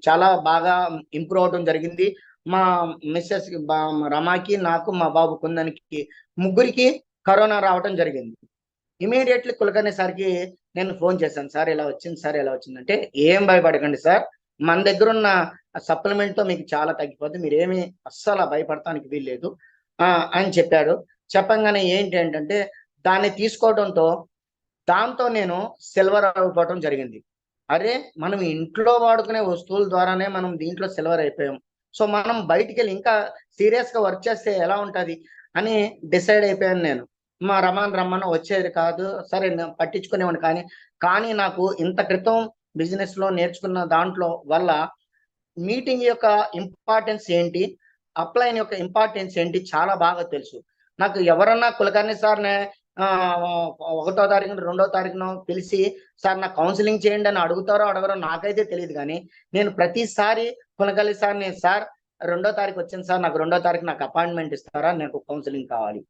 చాలా బాగా ఇంప్రూవ్ అవడం జరిగింది. మా మిస్సెస్ రమాకి, నాకు, మా బాబు కుందనికి ముగ్గురికి కరోనా రావటం జరిగింది. ఇమీడియట్లీ కులకర్ణి సార్కి నేను ఫోన్ చేశాను, సార్ ఇలా వచ్చింది, సార్ ఇలా వచ్చిందంటే, ఏం భయపడకండి సార్, మన దగ్గర ఉన్న సప్లిమెంట్తో మీకు చాలా తగ్గిపోతుంది, మీరేమి అస్సలు భయపడటానికి వీల్లేదు అని చెప్పాడు. చెప్పంగానే ఏంటంటే దాన్ని తీసుకోవడంతో దాంతో నేను సిల్వర్ అయిపోవటం జరిగింది. అరే మనం ఇంట్లో వాడుకునే వస్తువుల ద్వారానే మనం దీంట్లో సిల్వర్ అయిపోయాం, సో మనం బయటికి వెళ్ళి ఇంకా సీరియస్గా వర్క్ చేస్తే ఎలా ఉంటుంది అని డిసైడ్ అయిపోయాను నేను. మా రమ్మన్న వచ్చేది కాదు, సరే పట్టించుకునేవాడిని. కానీ నాకు ఇంత క్రితం బిజినెస్ లో నేర్చుకున్న దాంట్లో వల్ల మీటింగ్ యొక్క ఇంపార్టెన్స్ ఏంటి, అప్లైన్ యొక్క ఇంపార్టెన్స్ ఏంటి చాలా బాగా తెలుసు. నాకు ఎవరన్నా కులకర్ణి సార్నే 1వ తారీఖున 2వ తారీఖున పిలిచి సార్ నాకు కౌన్సిలింగ్ చేయండి అని అడుగుతారో అడగరో నాకైతే తెలియదు. కానీ నేను ప్రతిసారి కులకర్ణి సార్ని, సార్ 2వ తారీఖు వచ్చింది సార్, నాకు 2వ తారీఖు నాకు అపాయింట్మెంట్ ఇస్తారా, నాకు కౌన్సిలింగ్ కావాలి.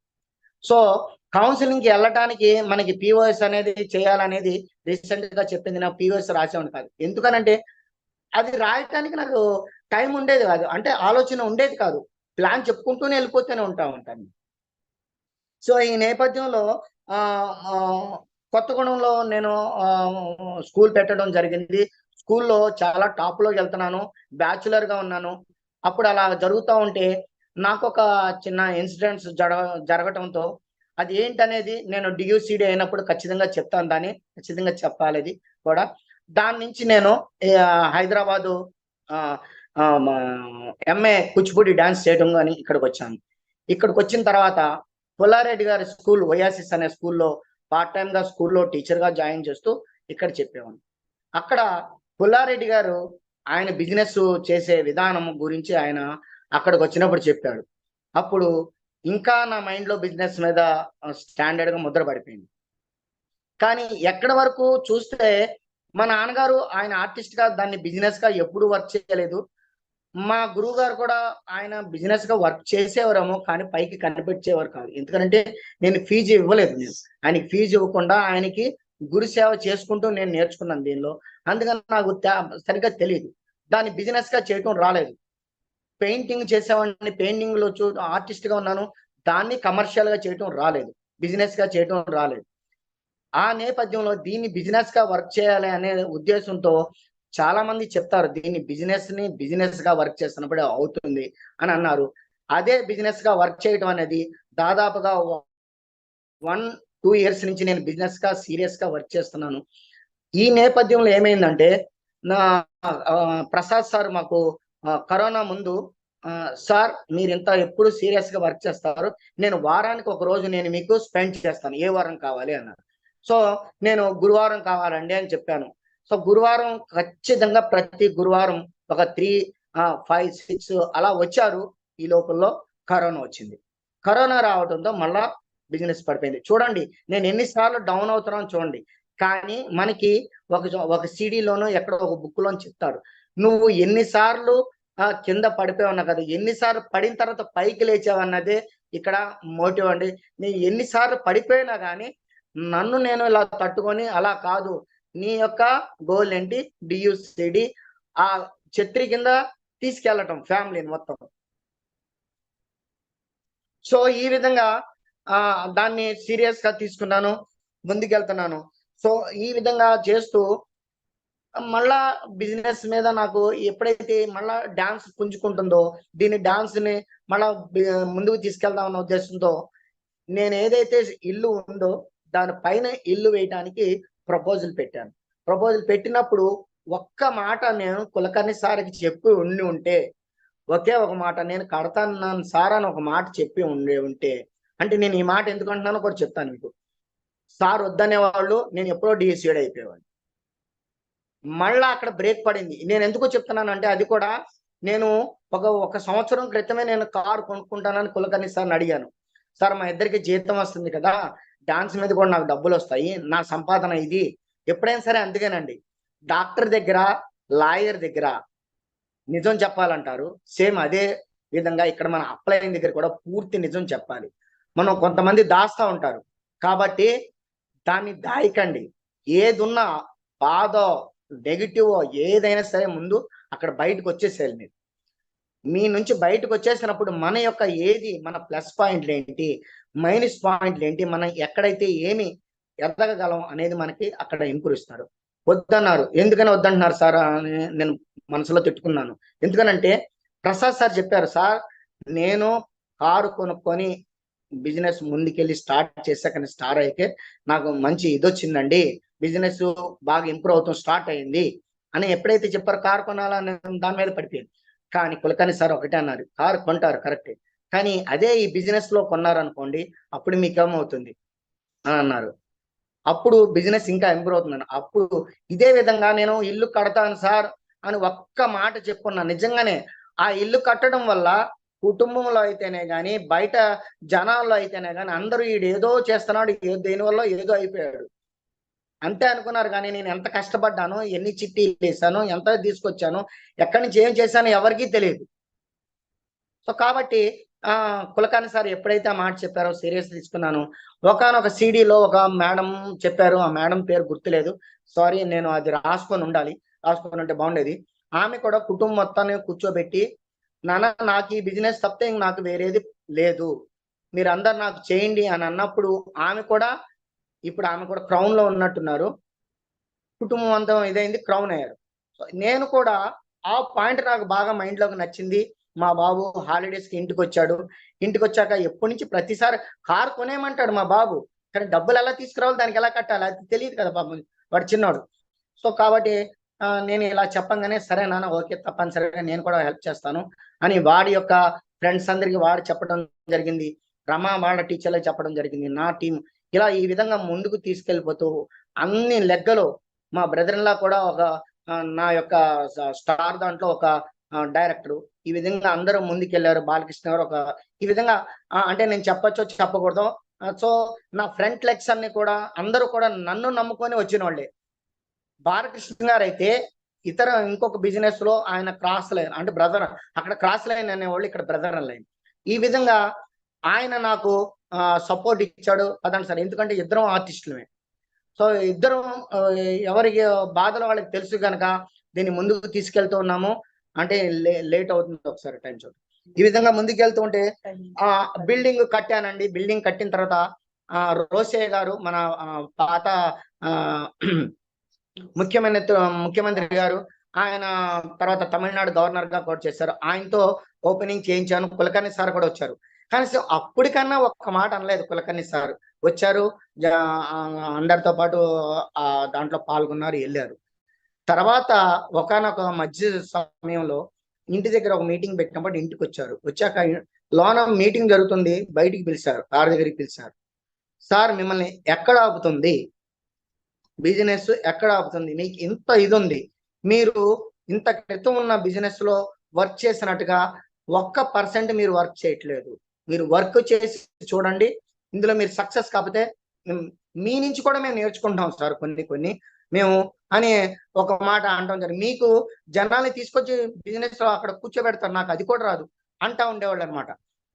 సో కౌన్సిలింగ్కి వెళ్ళటానికి మనకి పిఓఎస్ అనేది చేయాలనేది రీసెంట్ గా చెప్పింది. నాకు పిఓఎస్ రాసేవాడిని కాదు. ఎందుకనంటే అది రాయటానికి నాకు టైం ఉండేది కాదు, అంటే ఆలోచన ఉండేది కాదు. ప్లాన్ చెప్పుకుంటూనే వెళ్ళిపోతూనే ఉంటాను. సో ఈ నేపథ్యంలో కొత్తగూడెంలో నేను స్కూల్ పెట్టడం జరిగింది. స్కూల్లో చాలా టాప్లోకి వెళ్తున్నాను, బ్యాచులర్గా ఉన్నాను. అప్పుడు అలా జరుగుతూ ఉంటే నాకు ఒక చిన్న ఇన్సిడెంట్స్ జరగటంతో అది ఏంటనేది నేను డియూసిడి అయినప్పుడు ఖచ్చితంగా చెప్తాను, దాన్ని ఖచ్చితంగా చెప్పాలి అది కూడా. దాని నుంచి నేను హైదరాబాదు ఎంఏ కూచిపూడి డాన్స్ చేయడం కానీ ఇక్కడికి వచ్చాను. ఇక్కడికి వచ్చిన తర్వాత పుల్లారెడ్డి గారి స్కూల్ ఓయాసిస్ అనే స్కూల్లో పార్ట్ టైంగా స్కూల్లో టీచర్గా జాయిన్ చేస్తూ ఇక్కడ చెప్పేవాడిని. అక్కడ పుల్లారెడ్డి గారు ఆయన బిజినెస్ చేసే విధానం గురించి ఆయన అక్కడికి వచ్చినప్పుడు చెప్పాడు. అప్పుడు ఇంకా నా మైండ్లో బిజినెస్ మీద స్టాండర్డ్గా ముద్ర పడిపోయింది. కానీ ఎక్కడి వరకు చూస్తే మా నాన్నగారు ఆయన ఆర్టిస్ట్గా దాన్ని బిజినెస్గా ఎప్పుడు వర్క్ చేయలేదు. మా గురువు గారు కూడా ఆయన బిజినెస్గా వర్క్ చేసేవారేమో, కానీ పైకి కనిపించేవారు కాదు. ఎందుకంటే నేను ఫీజు ఇవ్వలేదు, నేను ఆయనకి ఫీజు ఇవ్వకుండా ఆయనకి గురు సేవ చేసుకుంటూ నేను నేర్చుకున్నాను దీనిలో. అందుకని నాకు సరిగ్గా తెలియదు, దాన్ని బిజినెస్గా చేయటం రాలేదు. పెయింటింగ్ చేసేవాడిని, పెయింటింగ్లో ఆర్టిస్ట్గా ఉన్నాను, దాన్ని కమర్షియల్గా చేయటం రాలేదు, బిజినెస్గా చేయటం రాలేదు. ఆ నేపథ్యంలో దీన్ని బిజినెస్గా వర్క్ చేయాలి అనే ఉద్దేశంతో చాలా మంది చెప్తారు దీన్ని బిజినెస్గా వర్క్ చేస్తున్నప్పుడే అవుతుంది అని అన్నారు. అదే బిజినెస్గా వర్క్ చేయటం అనేది దాదాపుగా 1-2 ఇయర్స్ నుంచి నేను బిజినెస్గా సీరియస్గా వర్క్ చేస్తున్నాను. ఈ నేపథ్యంలో ఏమైందంటే నా ప్రసాద్ సార్ మాకు కరోనా ముందు, సార్ మీరు ఇంత ఎప్పుడు సీరియస్గా వర్క్ చేస్తారు, నేను వారానికి ఒక రోజు నేను మీకు స్పెండ్ చేస్తాను, ఏ వారం కావాలి అన్నారు. సో నేను గురువారం కావాలండి అని చెప్పాను. సో గురువారం ఖచ్చితంగా ప్రతి గురువారం ఒక 3, 5, 6 అలా వచ్చారు. ఈ లోపల్లో కరోనా వచ్చింది. కరోనా రావడంతో మళ్ళా బిజినెస్ పడిపోయింది. చూడండి నేను ఎన్నిసార్లు డౌన్ అవుతున్నాను చూడండి. కానీ మనకి ఒక సీడీలోనో ఎక్కడో ఒక బుక్లోనో చెప్తారు, నువ్వు ఎన్నిసార్లు కింద పడిపోయి ఉన్నా కదా, ఎన్నిసార్లు పడిన తర్వాత పైకి లేచావన్నదే ఇక్కడ మోటివ్ అండి. నేను ఎన్నిసార్లు పడిపోయినా కానీ నన్ను నేను ఇలా తట్టుకొని, అలా కాదు నీ యొక్క గోల్ ఏంటి, డియుసిడి ఆ ఛత్రి కింద తీసుకెళ్ళటం ఫ్యామిలీని మొత్తం. సో ఈ విధంగా దాన్ని సీరియస్ గా తీసుకున్నాను, ముందుకెళ్తున్నాను. సో ఈ విధంగా చేస్తూ మళ్ళా బిజినెస్ మీద నాకు ఎప్పుడైతే మళ్ళా డాన్స్ పుంజుకుంటుందో, దీని డాన్స్ ని మళ్ళా ముందుకు తీసుకెళ్దాం అన్న ఉద్దేశంతో నేను ఏదైతే ఇల్లు ఉందో దాని పైన ఇల్లు వేయడానికి ప్రపోజల్ పెట్టాను. ప్రపోజల్ పెట్టినప్పుడు ఒక్క మాట నేను కులకర్ణి సార్కి చెప్పి ఉంటే, ఒకే ఒక మాట, నేను కడతాను సార్ అని ఒక మాట చెప్పి ఉంటే, అంటే నేను ఈ మాట ఎందుకు అంటున్నానో కూడా చెప్తాను మీకు. సార్ వద్దనే వాళ్ళు నేను ఎప్పుడో డిఎస్సీడ్ అయిపోయేవాడిని. మళ్ళా అక్కడ బ్రేక్ పడింది. నేను ఎందుకు చెప్తున్నానంటే, అది కూడా నేను ఒక సంవత్సరం క్రితమే నేను కారు కొనుక్కుంటానని కులకర్ణి సార్ని అడిగాను. సార్ మా ఇద్దరికి జీతం వస్తుంది కదా, డాన్స్ మీద కూడా నాకు డబ్బులు వస్తాయి, నా సంపాదన ఇది. ఎప్పుడైనా సరే అందుకేనండి, డాక్టర్ దగ్గర లాయర్ దగ్గర నిజం చెప్పాలంటారు, సేమ్ అదే విధంగా ఇక్కడ మన అప్లైన్ దగ్గర కూడా పూర్తి నిజం చెప్పాలి. మనం కొంతమంది దాస్తా ఉంటారు కాబట్టి దాన్ని దాయకండి. ఏదున్నా బాధో నెగిటివ్ ఏదైనా సరే ముందు అక్కడ బయటకు వచ్చేసేయాలి. మీరు మీ నుంచి బయటకు వచ్చేసినప్పుడు మన యొక్క ఏది మన ప్లస్ పాయింట్లు ఏంటి, మైనస్ పాయింట్లు ఏంటి, మనం ఎక్కడైతే ఏమి ఎదగగలం అనేది మనకి అక్కడ ఇంప్రూవ్ ఇస్తారు. వద్దన్నారు. ఎందుకని వద్దంటున్నారు సార్ అని నేను మనసులో తిట్టుకున్నాను. ఎందుకనంటే ప్రసాద్ సార్ చెప్పారు, సార్ నేను కారు కొనుక్కొని బిజినెస్ ముందుకెళ్ళి స్టార్ట్ చేశాక స్టార్ అయితే నాకు మంచి ఇదొచ్చిందండి, బిజినెస్ బాగా ఇంప్రూవ్ అవుతాం స్టార్ట్ అయింది అని ఎప్పుడైతే చెప్పారో కారు కొనాలని దాని మీద పడిపోయింది. కానీ కులకర్ణి సార్ ఒకటే అన్నారు, కారు కొంటారు కరెక్టే, కానీ అదే ఈ బిజినెస్ లో కొన్నారనుకోండి అప్పుడు మీకేమవుతుంది అని అన్నారు. అప్పుడు బిజినెస్ ఇంకా ఇంప్రూవ్ అవుతుందని. అప్పుడు ఇదే విధంగా నేను ఇల్లు కడతాను సార్ అని ఒక్క మాట చెప్పుకున్నా. నిజంగానే ఆ ఇల్లు కట్టడం వల్ల కుటుంబంలో అయితేనే కానీ బయట జనాల్లో అయితేనే కానీ అందరూ ఏదో చేస్తున్నాడు, దేనివల్ల ఏదో అయిపోయాడు అంతే అనుకున్నారు. కానీ నేను ఎంత కష్టపడ్డాను, ఎన్ని చిట్టీలు వేసాను, ఎంత తీసుకొచ్చాను, ఎక్కడి నుంచి ఏం చేశాను ఎవరికీ తెలియదు. సో కాబట్టి కులకర్ణి సార్ ఎప్పుడైతే ఆ మాట చెప్పారో సీరియస్ తీసుకున్నాను. ఒకనొక సిడీలో ఒక మేడం చెప్పారు, ఆ మేడం పేరు గుర్తులేదు, సారీ, నేను అది రాసుకొని ఉండాలి, రాసుకొని ఉంటే బాగుండేది. ఆమె కూడా కుటుంబం మొత్తాన్ని కూర్చోబెట్టి, నాన్న నాకు ఈ బిజినెస్ తప్పితే నాకు వేరేది లేదు, మీరు అందరు నాకు చేయండి అని అన్నప్పుడు ఆమె కూడా ఇప్పుడు ఆమె కూడా క్రౌన్ లో ఉన్నట్టున్నారు, కుటుంబం అంతా ఇదైంది, క్రౌన్ అయ్యారు. నేను కూడా ఆ పాయింట్ నాకు బాగా మైండ్ లోకి నచ్చింది. మా బాబు హాలిడేస్ కి ఇంటికి వచ్చాడు, ఇంటికి వచ్చాక ఎప్పటి నుంచి ప్రతిసారి కారు కొనేయమంటాడు మా బాబు, కానీ డబ్బులు ఎలా తీసుకురావాలి, దానికి ఎలా కట్టాలి అది తెలియదు కదా పాపం, వాడు చిన్నాడు. సో కాబట్టి నేను ఇలా చెప్పంగానే సరే నాన్న ఓకే తప్పనిసరిగా నేను కూడా హెల్ప్ చేస్తాను అని వాడి యొక్క ఫ్రెండ్స్ అందరికి వాడు చెప్పడం జరిగింది, రమా వాళ్ళ టీచర్లకు చెప్పడం జరిగింది, నా టీం ఇలా ఈ విధంగా ముందుకు తీసుకెళ్ళిపోతూ అన్ని లెక్కలు మా బ్రదర్ లా కూడా ఒక నా యొక్క స్టార్ దాంట్లో ఒక డైరెక్టర్, ఈ విధంగా అందరూ ముందుకెళ్లారు. బాలకృష్ణ గారు ఒక ఈ విధంగా అంటే నేను చెప్పొచ్చో చెప్పకూడదు. సో నా ఫ్రంట్ లెగ్స్ అన్ని కూడా అందరూ కూడా నన్ను నమ్ముకొని వచ్చిన వాళ్ళే. బాలకృష్ణ గారు అయితే ఇతర ఇంకొక బిజినెస్ లో ఆయన క్రాస్ లైన్ అంటే బ్రదర్, అక్కడ క్రాస్ లైన్ అనేవాళ్ళు, ఇక్కడ బ్రదర్ లైన్. ఈ విధంగా ఆయన నాకు సపోర్ట్ ఇచ్చాడు. అదండి సార్, ఎందుకంటే ఇద్దరం ఆర్టిస్టులమే. సో ఇద్దరం ఎవరికి బాధలు వాళ్ళకి తెలుసు కనుక దీన్ని ముందుకు తీసుకెళ్తూ ఉన్నాము. అంటే లేట్ అవుతుంది, ఒకసారి టైం చూడండి. ఈ విధంగా ముందుకెళ్తూ ఉంటే బిల్డింగ్ కట్టానండి. బిల్డింగ్ కట్టిన తర్వాత రోసయ్య గారు మన పాత ముఖ్యమంత్రి గారు, ఆయన తర్వాత తమిళనాడు గవర్నర్ గా కూడా చేశారు, ఆయనతో ఓపెనింగ్ చేయించాను. కులకర్ణి సార్ కూడా వచ్చారు. కానీ అప్పటికన్నా ఒక్క మాట అనలేదు. కులకర్ణి సార్ వచ్చారు, అందరితో పాటు దాంట్లో పాల్గొన్నారు, వెళ్ళారు. తర్వాత ఒకనొక మధ్య సమయంలో ఇంటి దగ్గర ఒక మీటింగ్ పెట్టినప్పుడు ఇంటికి వచ్చారు. వచ్చాక లోన మీటింగ్ జరుగుతుంది, బయటికి పిలిచారు, కారు దగ్గరికి పిలిచారు. సార్ మిమ్మల్ని ఎక్కడ ఆపుతుంది బిజినెస్, ఎక్కడ ఆపుతుంది, మీకు ఇంత ఇది ఉంది, మీరు ఇంత క్రితం ఉన్న బిజినెస్ లో వర్క్ చేసినట్టుగా 1% మీరు వర్క్ చేయట్లేదు, మీరు వర్క్ చేసి చూడండి, ఇందులో మీరు సక్సెస్ కాకపోతే మీ నుంచి కూడా మేము నేర్చుకుంటాం సార్ కొన్ని మేము అని ఒక మాట అంటాం జరిగింది. మీకు జనాల్ని తీసుకొచ్చి బిజినెస్ లో అక్కడ కూర్చోబెడతారు, నాకు అది కూడా రాదు అంటా ఉండేవాళ్ళు అనమాట.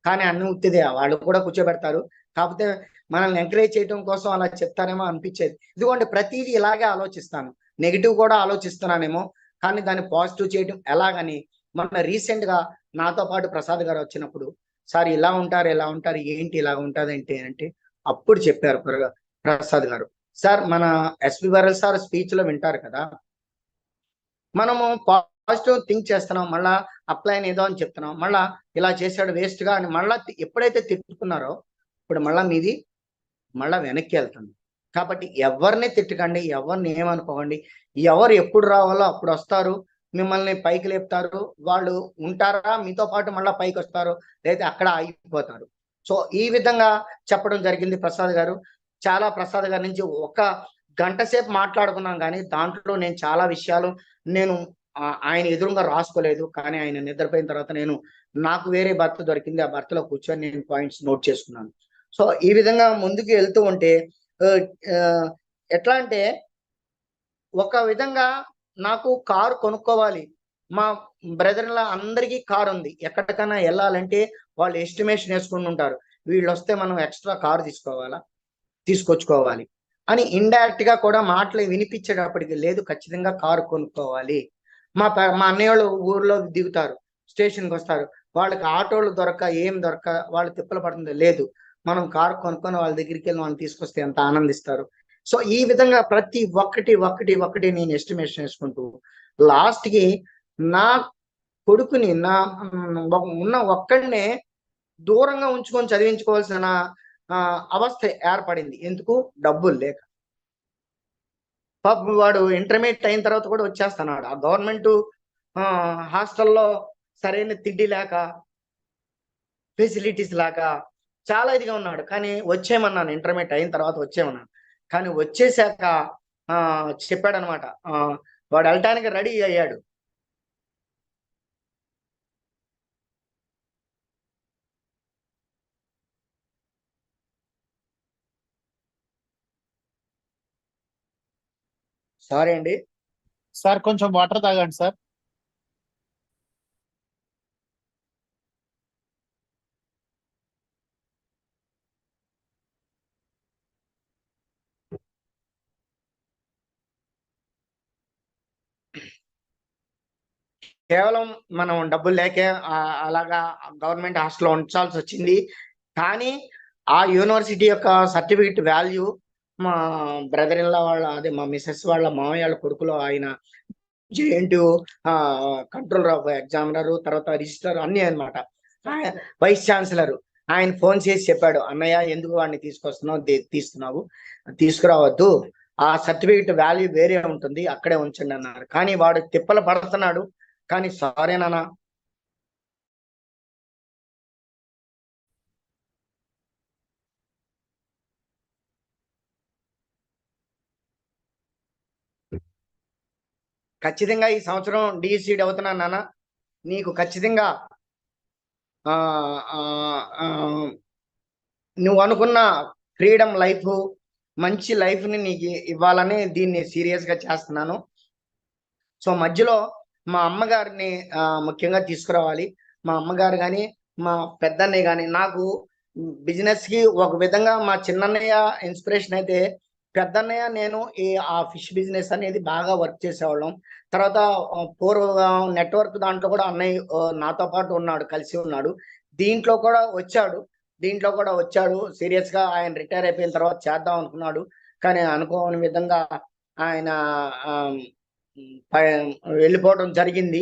కానీ అన్ని ఉత్తిదే, వాళ్ళు కూడా కూర్చోబెడతారు, కాకపోతే మనల్ని ఎంకరేజ్ చేయడం కోసం అలా చెప్తారేమో అనిపించేది. ఇదిగోండి ప్రతిదీ ఇలాగే ఆలోచిస్తాను, నెగిటివ్ కూడా ఆలోచిస్తున్నానేమో, కానీ దాన్ని పాజిటివ్ చేయడం ఎలాగని మొన్న రీసెంట్ గా నాతో పాటు ప్రసాద్ గారు వచ్చినప్పుడు, సార్ ఇలా ఉంటారు ఏంటి ఇలా ఉంటుంది అంటే అప్పుడు చెప్పారు ప్రసాద్ గారు, సార్ మన ఎస్పి వరల్ సార్ స్పీచ్ లో వింటారు కదా, మనము పాజిటివ్ థింక్ చేస్తున్నాం, మళ్ళా అప్లై ఏదో అని చెప్తున్నాం, మళ్ళా ఇలా చేశాడు వేస్ట్ గా అని మళ్ళా ఎప్పుడైతే తిట్టుకున్నారో ఇప్పుడు మళ్ళా మీది మళ్ళా వెనక్కి వెళ్తుంది. కాబట్టి ఎవరిని తిట్టకండి, ఎవరిని ఏమనుకోకండి, ఎవరు ఎప్పుడు రావాలో అప్పుడు వస్తారు, మిమ్మల్ని పైకి లేపుతారు, వాళ్ళు ఉంటారా మీతో పాటు మళ్ళీ పైకి వస్తారు, లేదా అక్కడ ఆగిపోతారు. సో ఈ విధంగా చెప్పడం జరిగింది ప్రసాద్ గారు. చాలా ప్రసాద్ గారి నుంచి ఒక గంట సేపు మాట్లాడుకున్నాం, కానీ దాంట్లో నేను చాలా విషయాలు నేను ఆయన ఎదురుగా రాసుకోలేదు, కానీ ఆయన నిద్రపోయిన తర్వాత నాకు వేరే భర్త దొరికింది, ఆ భర్తలో కూర్చొని నేను పాయింట్స్ నోట్ చేసుకున్నాను. సో ఈ విధంగా ముందుకు వెళ్తూ ఉంటే ఎట్లా అంటే, ఒక విధంగా నాకు కారు కొనుక్కోవాలి, మా బ్రదర్లా అందరికీ కారు ఉంది, ఎక్కడికైనా వెళ్ళాలంటే వాళ్ళు ఎస్టిమేషన్ వేసుకుని ఉంటారు, వీళ్ళు వస్తే మనం ఎక్స్ట్రా కారు తీసుకొచ్చుకోవాలి అని ఇండైరెక్ట్ గా కూడా మాటలు వినిపించేటప్పటికి, లేదు ఖచ్చితంగా కారు కొనుక్కోవాలి. మా అన్నయ్య వాళ్ళు ఊర్లో దిగుతారు, స్టేషన్కి వస్తారు, వాళ్ళకి ఆటోలు ఏం దొరక వాళ్ళు తిప్పలు పడుతుంది, లేదు మనం కారు కొనుక్కొని వాళ్ళ దగ్గరికి వెళ్ళి వాళ్ళని తీసుకొస్తే ఎంత ఆనందిస్తారు. సో ఈ విధంగా ప్రతి ఒక్కటి నేను ఎస్టిమేషన్ వేసుకుంటూ లాస్ట్ కి నా కొడుకుని ఉన్న ఒక్కడినే దూరంగా ఉంచుకొని చదివించుకోవాల్సిన అవస్థ ఏర్పడింది. ఎందుకు? డబ్బులు లేక. పాపం వాడు ఇంటర్మీడియట్ అయిన తర్వాత కూడా వచ్చేస్తున్నాడు, ఆ గవర్నమెంట్ హాస్టల్లో సరైన తిండి లేక, ఫెసిలిటీస్ లేక చాలా ఇదిగా ఉన్నాడు. కానీ వచ్చేయమన్నాను, ఇంటర్మీడియట్ అయిన తర్వాత వచ్చేయమన్నాను, కానీ వచ్చేసాక చెప్పాడనమాట, వాడు వెళ్ళటానికి రెడీ అయ్యాడు. సారీ అండి సార్, కొంచెం వాటర్ తాగండి సార్. కేవలం మనం డబ్బులు లేకే అలాగా గవర్నమెంట్ హాస్టల్లో ఉంచాల్సి వచ్చింది. కానీ ఆ యూనివర్సిటీ యొక్క సర్టిఫికెట్ వాల్యూ మా బ్రదర్ ఇన్ లా వాళ్ళ, అదే మా మిసెస్ వాళ్ళ మామయ్య వాళ్ళ కొడుకులో ఆయన JNTU కంట్రోలర్ ఆఫ్ ఎగ్జామినర్, తర్వాత రిజిస్టర్ అన్ని అనమాట, వైస్ ఛాన్సలర్. ఆయన ఫోన్ చేసి చెప్పాడు, అన్నయ్య ఎందుకు వాడిని తీస్తున్నావు, తీసుకురావద్దు, ఆ సర్టిఫికెట్ వాల్యూ వేరే ఉంటుంది, అక్కడే ఉంచండి అన్నారు. కానీ వాడు తిప్పలు పడుతున్నాడు. కానీ సారీ నాన్న, ఖచ్చితంగా ఈ సంవత్సరం డిఎస్సీడ్ అవుతున్నాను నాన్న, నీకు ఖచ్చితంగా నువ్వు అనుకున్న ఫ్రీడమ్ లైఫ్, మంచి లైఫ్ని నీకు ఇవ్వాలని దీన్ని సీరియస్గా చేస్తున్నాను. సో మధ్యలో మా అమ్మగారిని ముఖ్యంగా తీసుకురావాలి. మా అమ్మగారు కానీ మా పెద్దన్నయ్య కానీ, నాకు బిజినెస్కి ఒక విధంగా మా చిన్నన్నయ్య ఇన్స్పిరేషన్ అయితే, పెద్దన్నయ్య నేను ఆ ఫిష్ బిజినెస్ అనేది బాగా వర్క్ చేసేవాళ్ళం. తర్వాత పూర్వ నెట్వర్క్ దాంట్లో కూడా అన్నయ్య నాతో పాటు ఉన్నాడు, కలిసి ఉన్నాడు, దీంట్లో కూడా వచ్చాడు సీరియస్గా. ఆయన రిటైర్ అయిపోయిన తర్వాత చేద్దాం అనుకున్నాడు, కానీ అనుకోని విధంగా ఆయన వెళ్ళిపోవడం జరిగింది.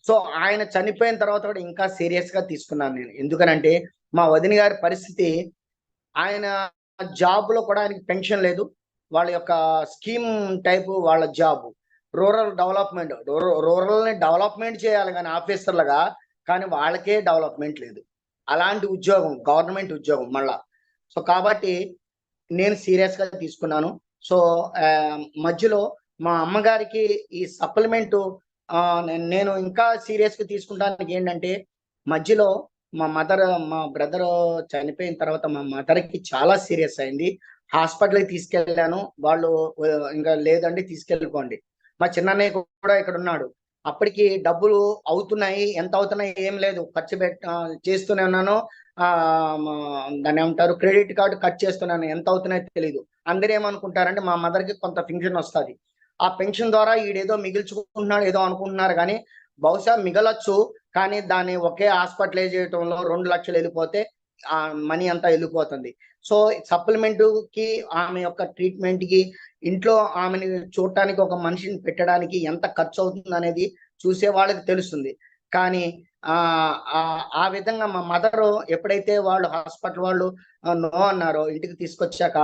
సో ఆయన చనిపోయిన తర్వాత కూడా ఇంకా సీరియస్గా తీసుకున్నాను నేను. ఎందుకనంటే మా వదిన గారి పరిస్థితి, ఆయన జాబ్లో కూడా ఆయనకి పెన్షన్ లేదు, వాళ్ళ యొక్క స్కీమ్ టైపు వాళ్ళ జాబ్, రూరల్ రూరల్ని డెవలప్మెంట్ చేయాలి కానీ ఆఫీసర్లుగా, కానీ వాళ్ళకే డెవలప్మెంట్ లేదు. అలాంటి ఉద్యోగం, గవర్నమెంట్ ఉద్యోగం మళ్ళా. సో కాబట్టి నేను సీరియస్గా తీసుకున్నాను. సో మధ్యలో మా అమ్మగారికి ఈ సప్లిమెంటు నేను ఇంకా సీరియస్గా తీసుకుంటానికి ఏంటంటే, మధ్యలో మా బ్రదర్ చనిపోయిన తర్వాత మా మదర్కి చాలా సీరియస్ అయింది. హాస్పిటల్కి తీసుకెళ్ళాను. వాళ్ళు ఇంకా లేదండి తీసుకెళ్ళిపోండి. మా చిన్నన్నయ్య కూడా ఇక్కడ ఉన్నాడు. అప్పటికి డబ్బులు అవుతున్నాయి, ఎంత అవుతున్నాయి ఏం లేదు, ఖర్చు చేస్తూనే ఉన్నాను. దాన్ని ఏమంటారు, క్రెడిట్ కార్డు కట్ చేస్తున్నాను, ఎంత అవుతున్నాయో తెలియదు. అందరూ ఏమనుకుంటారంటే మా మదర్కి కొంత పెన్షన్ వస్తుంది, ఆ పెన్షన్ ద్వారా ఈడేదో మిగిల్చుకుంటున్నాడు ఏదో అనుకుంటున్నారు, కానీ బహుశా మిగలొచ్చు. కానీ దాన్ని ఒకే హాస్పిటలైజ్ చేయడంలో 2 లక్షలు వెళ్ళిపోతే ఆ మనీ అంతా వెళ్ళిపోతుంది. సో సప్లిమెంట్ కి, ఆమె యొక్క ట్రీట్మెంట్ కి, ఇంట్లో ఆమెని చూడటానికి ఒక మనిషిని పెట్టడానికి ఎంత ఖర్చు అవుతుంది అనేది చూసే వాళ్ళకి తెలుస్తుంది. కానీ ఆ విధంగా మా మదర్ ఎప్పుడైతే వాళ్ళు హాస్పిటల్ వాళ్ళు నో అన్నారో ఇంటికి తీసుకొచ్చాక,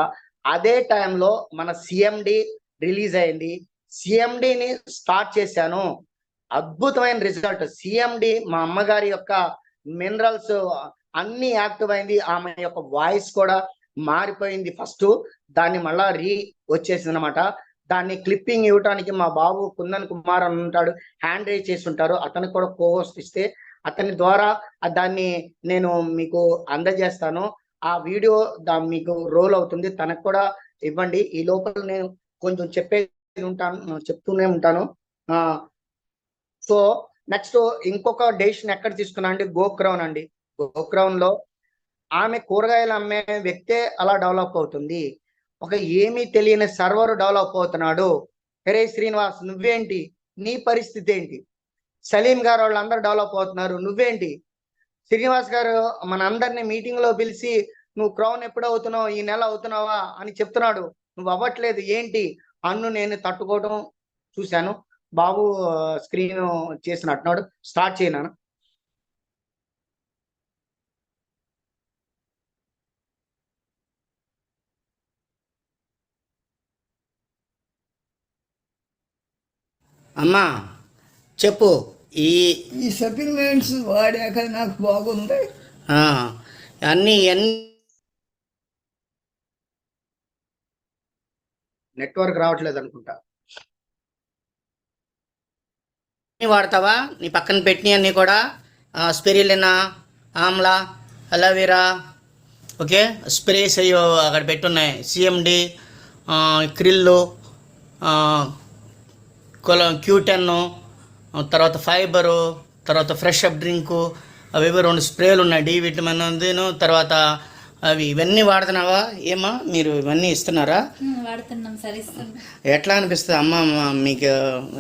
అదే టైంలో మన సిఎండి రిలీజ్ అయింది. సిఎండిని స్టార్ట్ చేశాను. అద్భుతమైన రిజల్ట్. సిఎండి మా అమ్మగారి యొక్క మినరల్స్ అన్ని యాక్టివ్ అయింది. ఆమె యొక్క వాయిస్ కూడా మారిపోయింది. ఫస్ట్ దాన్ని మళ్ళా వచ్చేసింది అనమాట. దాన్ని క్లిప్పింగ్ ఇవ్వడానికి మా బాబు కుందన్ కుమార్ అని ఉంటాడు, హ్యాండ్ రైజ్ చేసి ఉంటారు, అతనికి కూడా కోహోస్ట్ ఇస్తే అతని ద్వారా దాన్ని నేను మీకు అందజేస్తాను. ఆ వీడియో మీకు రోల్ అవుతుంది, తనకు కూడా ఇవ్వండి. ఈ లోపల నేను కొంచెం చెప్తూనే ఉంటాను. సో నెక్స్ట్ ఇంకొక డెసిషన్ ఎక్కడ తీసుకున్నా అంటే గోక్రౌన్ అండి. గోక్రౌన్ లో ఆమె కూరగాయలు అమ్మే వ్యక్తే అలా డెవలప్ అవుతుంది. ఒక ఏమీ తెలియని సర్వర్ డెవలప్ అవుతున్నాడు. హరే శ్రీనివాస్ నువ్వేంటి, నీ పరిస్థితి ఏంటి? సలీం గారు వాళ్ళందరూ డెవలప్ అవుతున్నారు, నువ్వేంటి? శ్రీనివాస్ గారు మన అందరినీ మీటింగ్ లో పిలిచి నువ్వు క్రౌన్ ఎప్పుడు అవుతున్నావు, ఈ నెల అవుతున్నావా అని చెప్తున్నాడు, నువ్వు అవ్వట్లేదు ఏంటి అన్ను నేను తట్టుకోవడం చూశాను. బాబు స్క్రీన్ చేసినట్టున్నాడు, స్టార్ట్ చేయనా? అమ్మా చెప్పు. ఈ సప్లిమెంట్స్ వాడాక నాకు బాగుంది. అన్ని నెట్వర్క్ రావట్లేదు అనుకుంటా. వాడతావా? నీ పక్కన పెట్టిన అన్నీ కూడా spirulina, Amla, aloe vera, okay, sprays అయ్యో అక్కడ పెట్టున్నాయి. సిఎండి, క్రిల్లు, Q10, తర్వాత ఫైబరు, తర్వాత ఫ్రెష్ అప్ డ్రింకు, అవి 2 స్ప్రేలు ఉన్నాయి, డి విటమిన్ ఉందిను. తర్వాత అవి ఇవన్నీ వాడుతున్నావా? ఏమా మీరు ఇవన్నీ ఇస్తున్నారా? వాడుతున్నాం సార్, ఇస్తున్నాం. ఎట్లా అనిపిస్తుంది అమ్మ మీకు?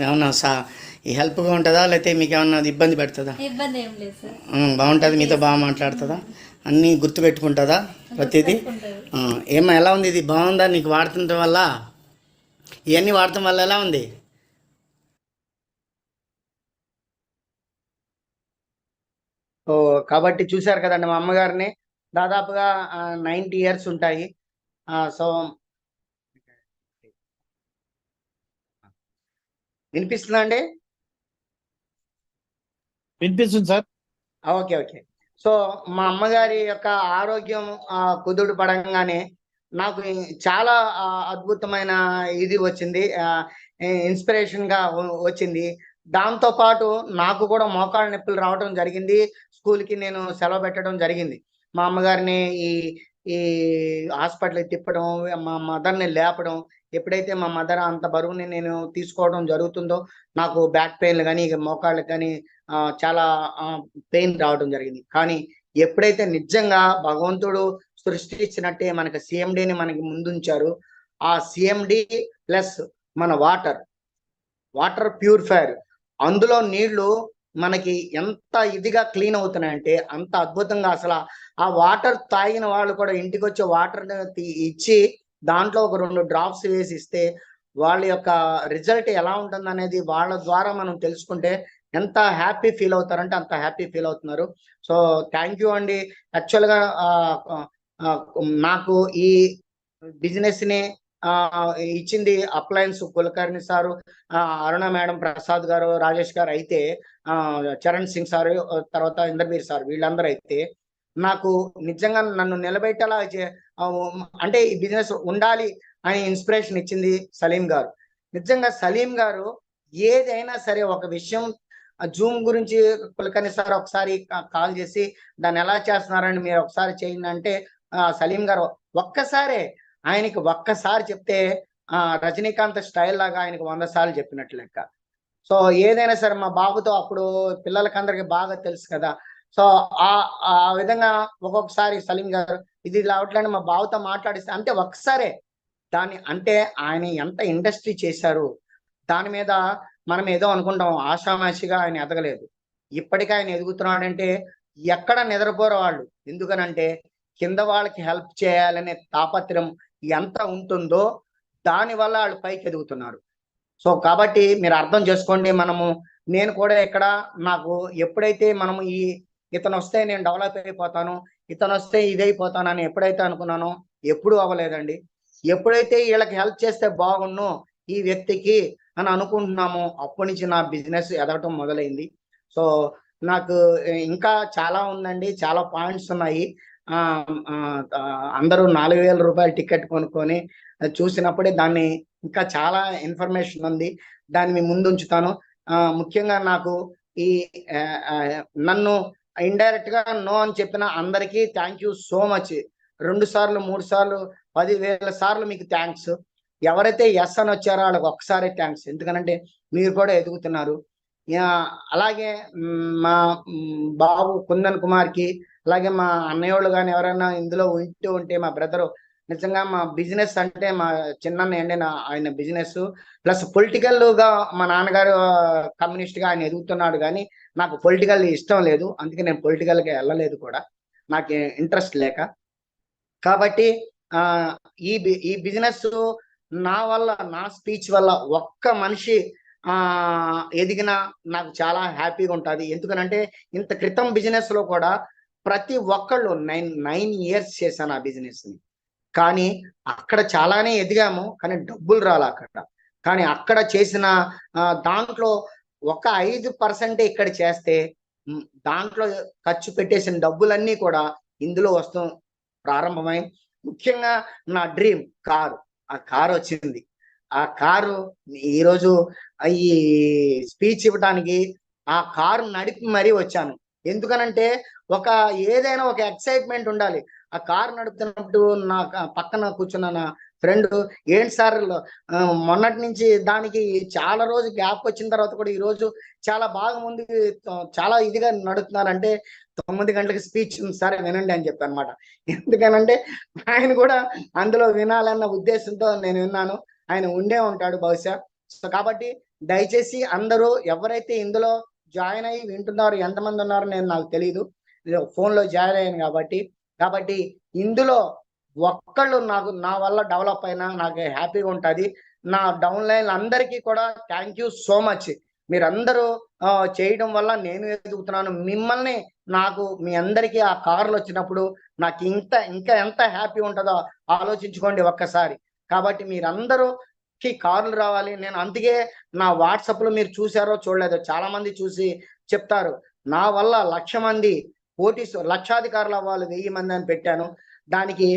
ఏమన్నా ఈ హెల్ప్గా ఉంటుందా, లేకపోతే మీకు ఏమన్నా ఇబ్బంది పెడుతుందా? ఇబ్బంది ఏం లేదు సార్. బాగుంటుంది, మీతో బాగా మాట్లాడుతుందా, అన్నీ గుర్తుపెట్టుకుంటుందా ప్రతిదీ? ఏమో ఎలా ఉంది ఇది, బాగుందా నీకు వాడుతుండటం వల్ల? ఇవన్నీ వాడటం వల్ల ఎలా ఉంది? కాబట్టి చూశారు కదండి మా అమ్మగారిని, దాదాపుగా 90 years ఉంటాయి. సో వినిపిస్తుందా అండి? వినిపిస్తుంది సార్. Okay okay. సో మా అమ్మగారి యొక్క ఆరోగ్యం కుదుడు పడంగానే నాకు చాలా అద్భుతమైన ఇది వచ్చింది, ఇన్స్పిరేషన్గా వచ్చింది. దాంతో పాటు నాకు కూడా మోకాళ్ళ నొప్పులు రావడం జరిగింది. స్కూల్కి నేను సెలవు పెట్టడం జరిగింది. మా అమ్మగారిని ఈ హాస్పిటల్కి తిప్పడం, మా మదర్ని లేపడం. ఎప్పుడైతే మా మదర్ అంత బరువుని నేను తీసుకోవడం జరుగుతుందో నాకు బ్యాక్ పెయిన్లు కానీ మోకాళ్ళకి కానీ చాలా పెయిన్ రావడం జరిగింది. కానీ ఎప్పుడైతే నిజంగా భగవంతుడు సృష్టించినట్టే మనకి సిఎండిని మనకి ముందుంచారు, ఆ సిఎండి ప్లస్ మన వాటర్ ప్యూరిఫైర్, అందులో నీళ్లు మనకి ఎంత ఇదిగా క్లీన్ అవుతున్నాయంటే అంత అద్భుతంగా. అసలు ఆ వాటర్ తాగిన వాళ్ళు కూడా ఇంటికి వచ్చి వాటర్ ఇచ్చి దాంట్లో ఒక 2 drops వేసి ఇస్తే వాళ్ళ యొక్క రిజల్ట్ ఎలా ఉంటుంది అనేది వాళ్ళ ద్వారా మనం తెలుసుకుంటే ఎంత హ్యాపీ ఫీల్ అవుతారంటే అంత హ్యాపీ ఫీల్ అవుతున్నారు. సో థ్యాంక్ యూ అండి. యాక్చువల్గా నాకు ఈ బిజినెస్ని ఇచ్చింది అప్లయన్స్ కులకర్ణి సారు, అరుణ మేడం, ప్రసాద్ గారు, రాజేష్ గారు అయితే, చరణ్ సింగ్ సారు, తర్వాత ఇంద్రవీర్ సార్, వీళ్ళందరూ అయితే నాకు నిజంగా నన్ను నిలబెట్టేలా అంటే ఈ బిజినెస్ ఉండాలి అని ఇన్స్పిరేషన్ ఇచ్చింది సలీం గారు. నిజంగా సలీం గారు ఏదైనా సరే ఒక విషయం, జూమ్ గురించి కులకర్ణి సార్ ఒకసారి కాల్ చేసి దాన్ని ఎలా చేస్తున్నారని మీరు ఒకసారి చేయండి అంటే సలీం గారు ఒక్కసారే ఆయనకి ఒక్కసారి చెప్తే రజనీకాంత్ స్టైల్ లాగా ఆయనకి 100 సార్లు చెప్పినట్లు లెక్క. సో ఏదైనా సరే మా బాబుతో అప్పుడు పిల్లలకందరికి బాగా తెలుసు కదా. సో ఆ విధంగా ఒక్కొక్కసారి సలీం గారు ఇది ఇలా అవట్లని మా బాబుతో మాట్లాడిస్తే అంటే ఒక్కసారే దాన్ని అంటే ఆయన ఎంత ఇండస్ట్రీ చేశారు దాని మీద మనం ఏదో అనుకుంటాం. ఆషామాషిగా ఆయన ఎదగలేదు. ఇప్పటికీ ఆయన ఎదుగుతున్నాడంటే ఎక్కడ నిద్రపోరు వాళ్ళు. ఎందుకనంటే కింద వాళ్ళకి హెల్ప్ చేయాలనే తాపత్రయం ఎంత ఉంటుందో దానివల్ల వాళ్ళు పైకి ఎదుగుతున్నారు. సో కాబట్టి మీరు అర్థం చేసుకోండి. నేను కూడా ఇక్కడ నాకు ఎప్పుడైతే మనము ఇతను వస్తే నేను డెవలప్ అయిపోతాను, ఇతను వస్తే ఇదైపోతానని ఎప్పుడైతే అనుకున్నానో ఎప్పుడు అవ్వలేదండి. ఎప్పుడైతే వీళ్ళకి హెల్ప్ చేస్తే బాగుండు ఈ వ్యక్తికి అని అనుకుంటున్నామో అప్పటి నుంచి నా బిజినెస్ ఎదగటం మొదలైంది. సో నాకు ఇంకా చాలా ఉందండి, చాలా పాయింట్స్ ఉన్నాయి. అందరూ 4,000 రూపాయలు టికెట్ కొనుక్కొని చూసినప్పుడే దాన్ని ఇంకా చాలా ఇన్ఫర్మేషన్ ఉంది, దాన్ని మీ ముందు ఉంచుతాను. ముఖ్యంగా నాకు నన్ను ఇండైరెక్ట్ గా నో అని చెప్పిన అందరికీ థ్యాంక్ యూ సో మచ్. 2 సార్లు 3 సార్లు 10,000 సార్లు మీకు థ్యాంక్స్. ఎవరైతే ఎస్ అని వచ్చారో వాళ్ళకి ఒక్కసారి థ్యాంక్స్. ఎందుకనంటే మీరు కూడా ఎదుగుతున్నారు. అలాగే మా బాబు కుందన్ కుమార్కి, అలాగే మా అన్నయ్యోళ్ళు కానీ ఎవరైనా ఇందులో ఉంటే మా బ్రదరు నిజంగా మా బిజినెస్ అంటే మా చిన్న ఆయన బిజినెస్ ప్లస్ పొలిటికల్ గా మా నాన్నగారు కమ్యూనిస్ట్ గా ఆయన ఎదుగుతున్నాడు. కానీ నాకు పొలిటికల్ ఇష్టం లేదు, అందుకే నేను పొలిటికల్ గా వెళ్ళలేదు కూడా, నాకు ఇంట్రెస్ట్ లేక. కాబట్టి ఈ బిజినెస్ నా వల్ల, నా స్పీచ్ వల్ల ఒక్క మనిషి ఎదిగినా నాకు చాలా హ్యాపీగా ఉంటుంది. ఎందుకనంటే ఇంత క్రితం బిజినెస్ లో కూడా ప్రతి ఒక్కళ్ళు 9 ఇయర్స్ చేశాను ఆ బిజినెస్ ని. కానీ అక్కడ చాలానే ఎదిగాము, కానీ డబ్బులు రాలే అక్కడ. కానీ అక్కడ చేసిన దాంట్లో ఒక 5% ఇక్కడ చేస్తే దాంట్లో ఖర్చు పెట్టేసిన డబ్బులన్నీ కూడా ఇందులో వస్తూ ప్రారంభమై, ముఖ్యంగా నా డ్రీమ్ కారు, ఆ కారు వచ్చింది. ఆ కారు ఈరోజు ఈ స్పీచ్ ఇవ్వడానికి ఆ కారు నడిపి మరీ వచ్చాను. ఎందుకనంటే ఏదైనా ఒక ఎక్సైట్మెంట్ ఉండాలి. ఆ కారు నడుపుతున్నప్పుడు నా పక్కన కూర్చున్న నా ఫ్రెండ్, ఏంటి సార్ మొన్నటి నుంచి దానికి చాలా రోజు గ్యాప్ వచ్చిన తర్వాత కూడా ఈ రోజు చాలా బాగా ముందు చాలా ఇదిగా నడుపుతున్నారంటే 9 గంటలకు స్పీచ్ సరే వినండి అని చెప్పాను అనమాట. ఎందుకనంటే ఆయన కూడా అందులో వినాలన్న ఉద్దేశంతో నేను విన్నాను. ఆయన ఉండే ఉంటాడు బహుశా. సో కాబట్టి దయచేసి అందరూ ఎవరైతే ఇందులో జాయిన్ అయ్యి వింటున్నారు, ఎంతమంది ఉన్నారో నాకు తెలియదు, ఫోన్ లో జాయిన్ అయ్యాను కాబట్టి ఇందులో ఒక్కళ్ళు నా వల్ల డెవలప్ అయినా నాకు హ్యాపీగా ఉంటుంది. నా డౌన్ లైన్ అందరికీ కూడా థ్యాంక్ యూ సో మచ్. మీరందరూ చేయడం వల్ల నేను ఎదుగుతున్నాను. మిమ్మల్ని మీ అందరికీ ఆ కార్లు వచ్చినప్పుడు నాకు ఇంకా ఎంత హ్యాపీ ఉంటుందో ఆలోచించుకోండి ఒక్కసారి. కాబట్టి మీరందరూకి కార్లు రావాలి. నేను అందుకే నా వాట్సాప్ లో మీరు చూసారో చూడలేదో చాలా మంది చూసి చెప్తారు, నా వల్ల 1,00,000 మంది లక్షాధికారులు అవ్వాలి, 1000 మంది అని పెట్టాను. దానికి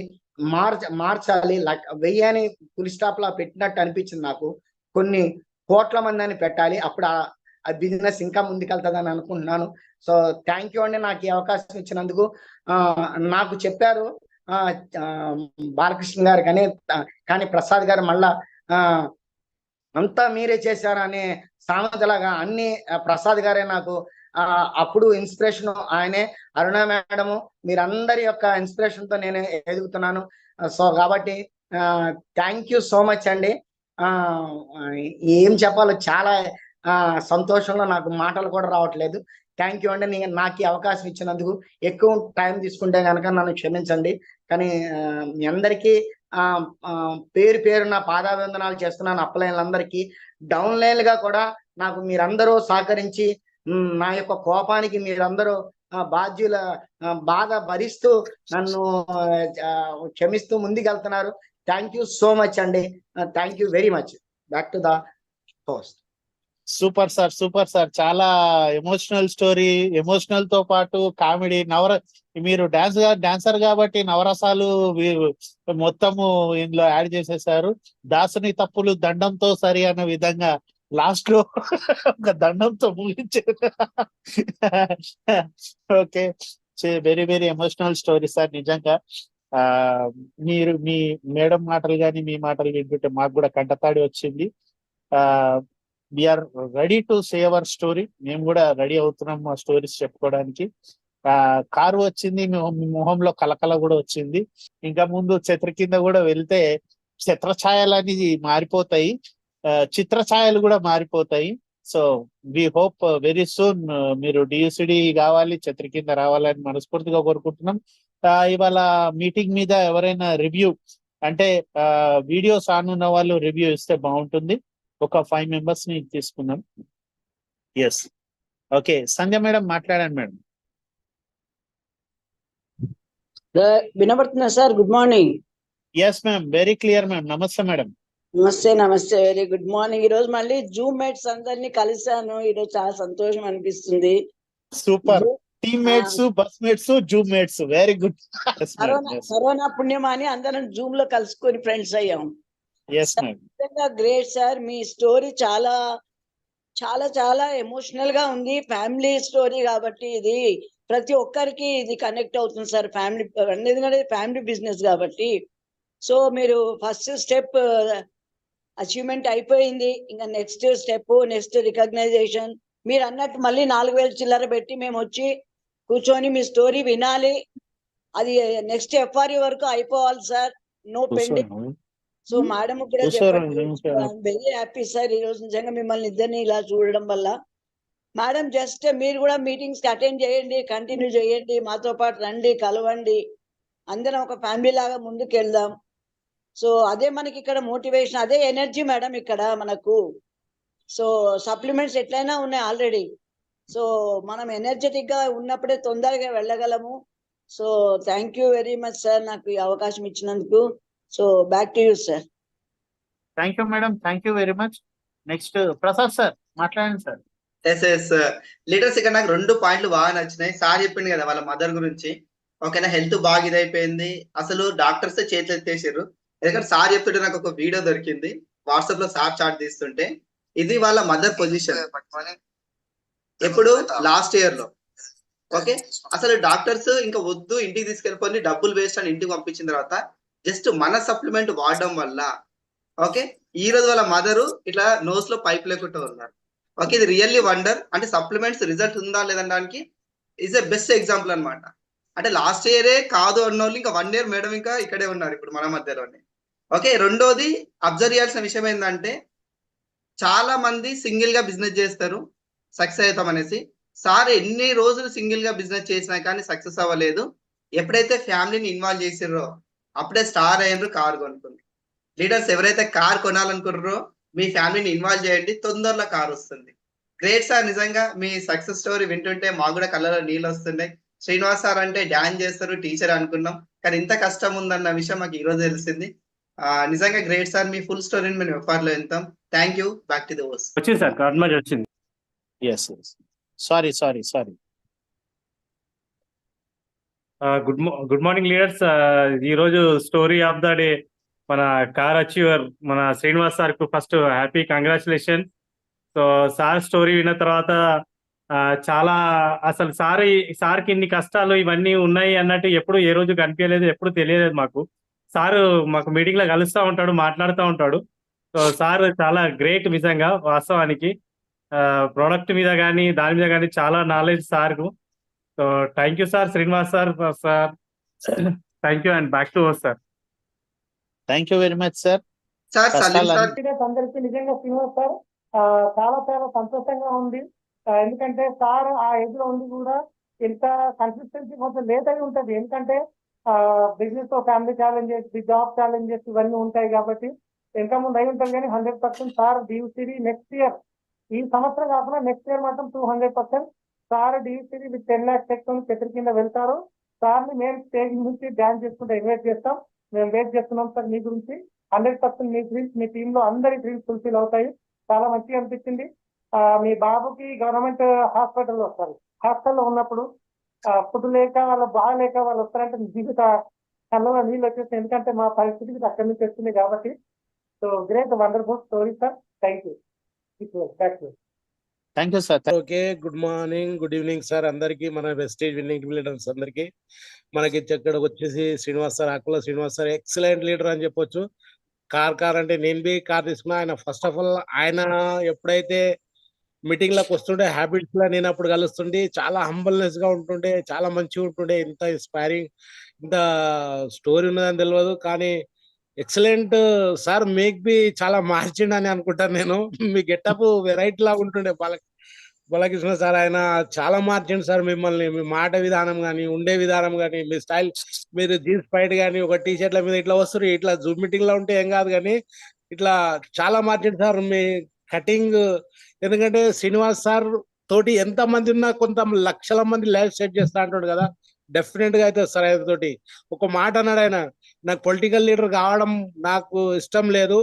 మార్చాలి, 1000 అని ఫుల్ స్టాప్ లా పెట్టినట్టు అనిపించింది నాకు. కొన్ని కోట్ల మంది అని పెట్టాలి, అప్పుడు ఆ బిజినెస్ ఇంకా ముందుకెళ్తుందని అనుకుంటున్నాను. సో థ్యాంక్ యూ అండి నాకు ఈ అవకాశం ఇచ్చినందుకు. నాకు చెప్పారు బాలకృష్ణ గారు కానీ ప్రసాద్ గారు మళ్ళా అంతా మీరే చేశారనే సామెతలాగా అన్ని ప్రసాద్ గారే నాకు అప్పుడు ఇన్స్పిరేషన్. ఆయనే, అరుణ మేడము, మీరందరి యొక్క ఇన్స్పిరేషన్ తో నేను ఎదుగుతున్నాను. సో కాబట్టి థ్యాంక్ యూ సో మచ్ అండి. ఏం చెప్పాలో చాలా సంతోషంలో నాకు మాటలు కూడా రావట్లేదు. థ్యాంక్ యూ అండి నాకు ఈ అవకాశం ఇచ్చినందుకు. ఎక్కువ టైం తీసుకుంటే కనుక నన్ను క్షమించండి. కానీ మీ అందరికీ పేరు నా పాదాభివందనాలు చేస్తున్నాను. అప్లైన్లందరికీ, డౌన్ లైన్లుగా కూడా నాకు మీరందరూ సహకరించి నా యొక్క కోపానికి మీరందరూ బాధ భరిస్తూ నన్ను క్షమిస్తూ ముందుకెళ్తున్నారు. థ్యాంక్ యూ సో మచ్ అండి. Thank you very much. Back to the host. Super sir, చాలా ఎమోషనల్ స్టోరీ. ఎమోషనల్ తో పాటు కామెడీ, మీరు డాన్సర్ కాబట్టి నవరసాలు మొత్తము ఇందులో యాడ్ చేసేసారు. దాసుని తప్పులు దండంతో సరి అన్న విధంగా లాస్ట్ లో ఒక దండంతో ముగించారు. Okay, very emotional story sir నిజంగా. మీరు మీ మేడం మాటలు కానీ మీ మాటలు వింటుంటే మాకు కూడా కంటతాడి వచ్చింది. We are ready to save our story. మేము కూడా రెడీ అవుతున్నాం మా స్టోరీస్ చెప్పుకోవడానికి. కారు వచ్చింది, మీ మొహంలో కలకల కూడా వచ్చింది. ఇంకా ముందు ఛత్ర కింద కూడా వెళ్తే ఛత్రఛాయలు అనేది మారిపోతాయి, చిత్రఛాయలు కూడా మారిపోతాయి. So we hope very soon మీరు డియూసిడి కావాలి, ఛత్ర కింద రావాలని మనస్ఫూర్తిగా కోరుకుంటున్నాం. ఇవాళ మీటింగ్ మీద ఎవరైనా రివ్యూ అంటే వీడియోస్ ఆన్ ఉన్న వాళ్ళు రివ్యూ ఇస్తే బాగుంటుంది. ఒక 5 members ని తీసుకుందాం. ఎస్, ఓకే, సంధ్య మేడం మాట్లాడండి మేడం. వినబడుతున్నా sir? Good morning. Yes ma'am, very clear ma'am. నమస్తే మేడం. నమస్తే నమస్తే, వెరీ గుడ్ మార్నింగ్. ఈ రోజు మళ్ళీ జూమ్ మేట్స్ అందరినీ కలిసాను. ఈ రోజు చాలా సంతోషం అనిపిస్తుంది. Super. Team mates, bus mates, Zoom mates, very good. Corona పుణ్యం అని అందరం జూమ్ లో కలుసుకొని ఫ్రెండ్స్ అయ్యాం. గ్రేట్ సార్, మీ స్టోరీ చాలా చాలా చాలా ఎమోషనల్ గా ఉంది. ఫ్యామిలీ స్టోరీ కాబట్టి ఇది ప్రతి ఒక్కరికి ఇది కనెక్ట్ అవుతుంది సార్. ఫ్యామిలీ ఎందుకంటే ఫ్యామిలీ బిజినెస్ కాబట్టి. సో మీరు ఫస్ట్ స్టెప్ అచీవ్మెంట్ అయిపోయింది. ఇంకా నెక్స్ట్ స్టెప్, నెక్స్ట్ రికగ్నైజేషన్. మీరు అన్నట్టు మళ్ళీ 4,000 చిల్లర పెట్టి మేము వచ్చి కూర్చొని మీ స్టోరీ వినాలి. అది నెక్స్ట్ FRE వరకు అయిపోవాలి sir. No pending. So madam కూడా వెరీ హ్యాపీ సార్ ఈ రోజు నిజంగా మిమ్మల్ని ఇద్దరిని ఇలా చూడడం వల్ల. మేడం జస్ట్ మీరు కూడా మీటింగ్స్ కి అటెండ్ చేయండి, కంటిన్యూ చేయండి, మాతో పాటు రండి, కలవండి, అందరం ఒక ఫ్యామిలీ లాగా ముందుకు వెళ్దాం. సో అదే మనకి ఇక్కడ మోటివేషన్, అదే ఎనర్జీ మేడం ఇక్కడ మనకు. సో సప్లిమెంట్స్ ఎట్లయినా ఉన్నాయి ఆల్రెడీ. సో మనం ఎనర్జెటిక్ గా ఉన్నప్పుడే తొందరగా వెళ్ళగలము. So thank you very much sir నాకు ఈ అవకాశం ఇచ్చినందుకు. So back to you sir. Thank you madam, thank you very much. Next Prasad sir మాట్లాడండి సార్. ఎస్ లీడర్స్, ఇక్కడ నాకు 2 పాయింట్లు బాగా నచ్చినాయి. సార్ చెప్పింది కదా వాళ్ళ మదర్ గురించి. ఓకేనా, హెల్త్ బాగా ఇదైపోయింది, అసలు డాక్టర్స్ చేతులు ఎత్తేసారు. ఎందుకంటే సార్ చెప్తుంటే నాకు ఒక వీడియో దొరికింది వాట్సాప్ లో, సార్ చాట్ తీస్తుంటే. ఇది వాళ్ళ మదర్ పొజిషన్ ఎప్పుడు లాస్ట్ ఇయర్ లో. ఓకే, అసలు డాక్టర్స్ ఇంకా వద్దు, ఇంటికి తీసుకెళ్ళిపోయి డబ్బులు వేస్ట్ అని ఇంటికి పంపించిన తర్వాత జస్ట్ మన సప్లిమెంట్ వాడడం వల్ల ఓకే ఈ రోజు వాళ్ళ మదరు ఇట్లా నోస్ లో పైప్ లేకుండా ఉన్నారు. ఓకే, ఇది రియల్లీ వండర్. అంటే సప్లిమెంట్స్ రిజల్ట్ ఉందా లేదనడానికి ఈజ్ ఎ బెస్ట్ ఎగ్జాంపుల్ అనమాట. అంటే లాస్ట్ ఇయరే కాదు అన్న వాళ్ళు ఇంకా 1 year మేడం ఇంకా ఇక్కడే ఉన్నారు ఇప్పుడు మన మధ్యలోనే. ఓకే, రెండోది అబ్జర్వ్ చేయాల్సిన విషయం ఏంటంటే చాలా మంది సింగిల్ గా బిజినెస్ చేస్తారు, సక్సెస్ అవుతాం అనేసి. సార్ ఎన్ని రోజులు సింగిల్ గా బిజినెస్ చేసినా కానీ సక్సెస్ అవ్వలేదు. ఎప్పుడైతే ఫ్యామిలీని ఇన్వాల్వ్ చేసిర్రో అప్పుడే స్టార్ అయ్యారు, కార్ కొనుక్కుంది. లీడర్స్ ఎవరైతే కార్ కొనాలనుకున్నారో మీ ఫ్యామిలీని ఇన్వాల్వ్ చేయండి, తొందరలో కార్ వస్తుంది. గ్రేట్ సార్, నిజంగా మీ సక్సెస్ స్టోరీ వింటుంటే మాకు కూడా కళ్ళలో నీళ్ళు వస్తున్నాయి. శ్రీనివాస్ సార్ అంటే డాన్స్ చేస్తారు, టీచర్ అనుకున్నాం, కానీ ఇంత కష్టం ఉందన్న విషయం మాకు ఈ రోజు తెలిసింది. నిజంగా గ్రేట్ సార్, మీ ఫుల్ స్టోరీని మేము ఎఫ్ఆర్ లో వింటాం. Thank you. Back to the host. వచ్చింది సార్, కార్డ్మేజ్ వచ్చింది. Yes sorry. Good morning leaders. ఈ రోజు స్టోరీ ఆఫ్ ద డే మన కార్ అచీవర్ మన శ్రీనివాస్ సార్ కు first happy congratulation. So sir story విన్న తర్వాత చాలా అసలు సార్కి ఇన్ని కష్టాలు ఇవన్నీ ఉన్నాయి అన్నట్టు ఎప్పుడు ఏ రోజు కనిపించలేదు, ఎప్పుడు తెలియలేదు మాకు. సారు మాకు మీటింగ్ లో కలుస్తూ ఉంటాడు, మాట్లాడుతూ ఉంటాడు. సో సార్ చాలా గ్రేట్ నిజంగా వాస్తవానికి. ప్రోడక్ట్ మీద కానీ దాని మీద కానీ చాలా నాలెడ్జ్ సార్కు. So thank you sir, Srinivas sir. Thank you and back to host sir. Thank you very much sir. అందరికీ నిజంగా శ్రీనివాస్ సార్ చాలా చాలా సంతోషంగా ఉంది. ఎందుకంటే సార్ ఆ ఏజ్ లో ఉండి కూడా ఇంత కన్సిస్టెన్సీ కొంచెం లేట్ అయి ఉంటది. ఎందుకంటే బిజినెస్ లో ఫ్యామిలీ ఛాలెంజెస్, జాబ్ ఛాలెంజెస్ ఇవన్నీ ఉంటాయి కాబట్టి ఇంకా ముందు అయి ఉంటుంది. కానీ 100% సార్ డియూసిడి నెక్స్ట్ ఇయర్, ఈ సంవత్సరం కాకుండా నెక్స్ట్ ఇయర్ మాత్రం 200% సార్ డియూసిడి విత్ 10 lakhs తెచ్చుకొని చెట్ల కింద వెళ్తారు. సార్ని మేము స్టేజ్ నుంచి డాన్స్ చేసుకుంటే ఇన్వైట్ చేస్తాం. మేము వెయిట్ చేస్తున్నాం సార్ మీ గురించి. 100% మీ డ్రీమ్స్, మీ టీంలో అందరి డ్రీమ్స్ ఫుల్ఫిల్ అవుతాయి. చాలా మంచిగా అనిపించింది. మీ బాబుకి గవర్నమెంట్ హాస్పిటల్లో వస్తారు, హాస్టల్లో ఉన్నప్పుడు ఫుడ్ లేక వాళ్ళు బాగాలేక వాళ్ళు వస్తారంటే జీవిత కళ్ళలో నీళ్ళు వచ్చేస్తాయి. ఎందుకంటే మా పరిస్థితికి అక్కడి నుంచి వచ్చింది కాబట్టి. So great, wonderful story sir. Thank you. Thank you sir. Okay, good morning, good evening sir అందరికి, మన వెస్టేజ్ విన్నింగ్ లీడర్స్ అందరికి. మనకి ఇక్కడ వచ్చేసి శ్రీనివాస్ సార్, ఆకుల శ్రీనివాస్ సార్ ఎక్సలెంట్ లీడర్ అని చెప్పొచ్చు. కార్ అంటే నేను బి కార్ తీసుకున్నా. ఆయన ఫస్ట్ ఆఫ్ ఆల్ ఆయన ఎప్పుడైతే మీటింగ్ లకు వస్తుండే, హ్యాబిట్స్ లో నేను అప్పుడు కలుస్తుండే, చాలా హంబల్నెస్ గా ఉంటుండే, చాలా మంచిగా ఉంటుండే. ఇంత ఇన్స్పైరింగ్, ఇంత స్టోరీ ఉన్నదని తెలియదు, కానీ ఎక్సలెంట్ సార్. మేక్ బి చాలా మార్చిండు అని అనుకుంటాను నేను. మీ గెటప్ వెరైటీ లాగా ఉంటుండే బాలకృష్ణ సార్. ఆయన చాలా మార్చిండు సార్ మిమ్మల్ని. మీ మాట విధానం కానీ, ఉండే విధానం కానీ, మీ స్టైల్, మీరు జీన్స్ ప్యాంట్ కానీ ఒక టీ షర్ట్ల మీద ఇట్లా వస్తారు, ఇట్లా జూమ్ మీటింగ్ లో ఉంటే ఏం కాదు, కానీ ఇట్లా చాలా మార్చిండు సార్ మీ కటింగ్. ఎందుకంటే శ్రీనివాస్ సార్ తోటి ఎంత మంది ఉన్నా కొంత లక్షల మంది లైఫ్ సెట్ చేస్తా అంటాడు కదా, డెఫినెట్ గా అయితే సార్ ఆయన తోటి ఒక మాట అన్నాడు ఆయన, నాకు పొలిటికల్ లీడర్ కావడం నాకు ఇష్టం లేదు,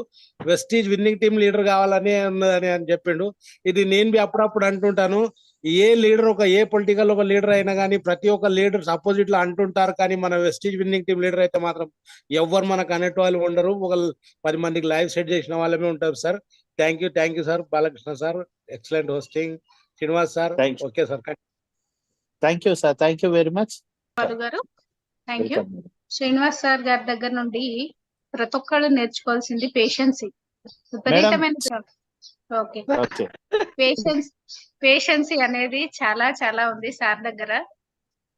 వెస్టీజ్ విన్నింగ్ టీమ్ లీడర్ కావాలని ఉన్నదని అని చెప్పిండు. ఇది నేను అప్పుడప్పుడు అంటుంటాను. ఏ లీడర్ ఏ పొలిటికల్ ఒక లీడర్ అయినా కానీ ప్రతి ఒక్క లీడర్స్ అపోజిట్ లో అంటుంటారు, కానీ మన వెస్టీజ్ విన్నింగ్ టీమ్ లీడర్ అయితే మాత్రం ఎవ్వరు మనకు అనేటి వాళ్ళు ఉండరు. ఒక 10 మందికి లైవ్ సెట్ చేసిన వాళ్ళమే ఉంటారు sir. Thank you sir Balakrishna sir, excellent hosting. Srinivas sir, okay sir. Thank you sir, thank you very much గారు. Thank you. శ్రీనివాస్ సార్ గారి దగ్గర నుండి ప్రతి ఒక్కళ్ళు నేర్చుకోవాల్సింది పేషెన్సీ. విపరీతమైన ఓకే పేషెన్సీ అనేది చాలా చాలా ఉంది సార్ దగ్గర.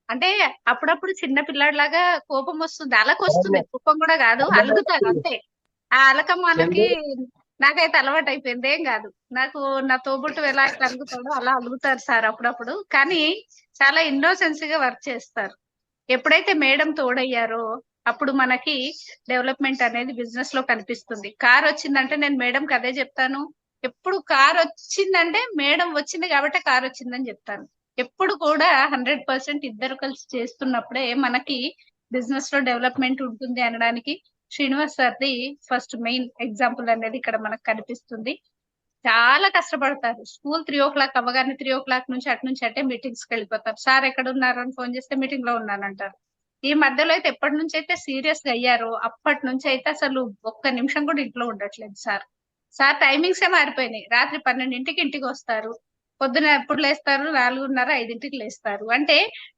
అంటే అప్పుడప్పుడు చిన్న పిల్లాడిలాగా కోపం వస్తుంది, అలకొస్తుంది, కోపం కూడా కాదు, అలుగుతారు అంతే. ఆ అలకం మనకి నాకైతే అలవాటు అయిపోయింది, ఏం కాదు. నాకు నా తోబుట్టు ఎలా అలుగుతాడో అలా అలుగుతారు సార్ అప్పుడప్పుడు, కానీ చాలా ఇన్నోసెన్సీగా వర్క్ చేస్తారు. ఎప్పుడైతే మేడం తోడయ్యారో అప్పుడు మనకి డెవలప్మెంట్ అనేది బిజినెస్ లో కనిపిస్తుంది. కార్ వచ్చిందంటే నేను మేడంకి అదే చెప్తాను, ఎప్పుడు కార్ వచ్చిందంటే మేడం వచ్చింది కాబట్టి కార్ వచ్చిందని చెప్తాను. ఎప్పుడు కూడా 100% ఇద్దరు కలిసి చేస్తున్నప్పుడే మనకి బిజినెస్ లో డెవలప్మెంట్ ఉంటుంది అనడానికి శ్రీనివాస్ సార్ది ఫస్ట్ మెయిన్ ఎగ్జాంపుల్ అనేది ఇక్కడ మనకు కనిపిస్తుంది. చాలా కష్టపడతారు. స్కూల్ 3 o'clock అవ్వగానే 3 o'clock నుంచి అటు నుంచి అంటే మీటింగ్స్ కి వెళ్ళిపోతారు. సార్ ఎక్కడ ఉన్నారు అని ఫోన్ చేస్తే మీటింగ్ లో ఉన్నానంటారు. ఈ మధ్యలో అయితే ఎప్పటి నుంచి అయితే సీరియస్ గా అయ్యారో అప్పటి నుంచి అయితే అసలు ఒక్క నిమిషం కూడా ఇంట్లో ఉండట్లేదు సార్. సార్ టైమింగ్స్ ఏ మారిపోయినాయి. రాత్రి 12 ఇంటికి వస్తారు, పొద్దున ఎప్పుడు లేస్తారు, 4:30, 5 లేస్తారు. అంటే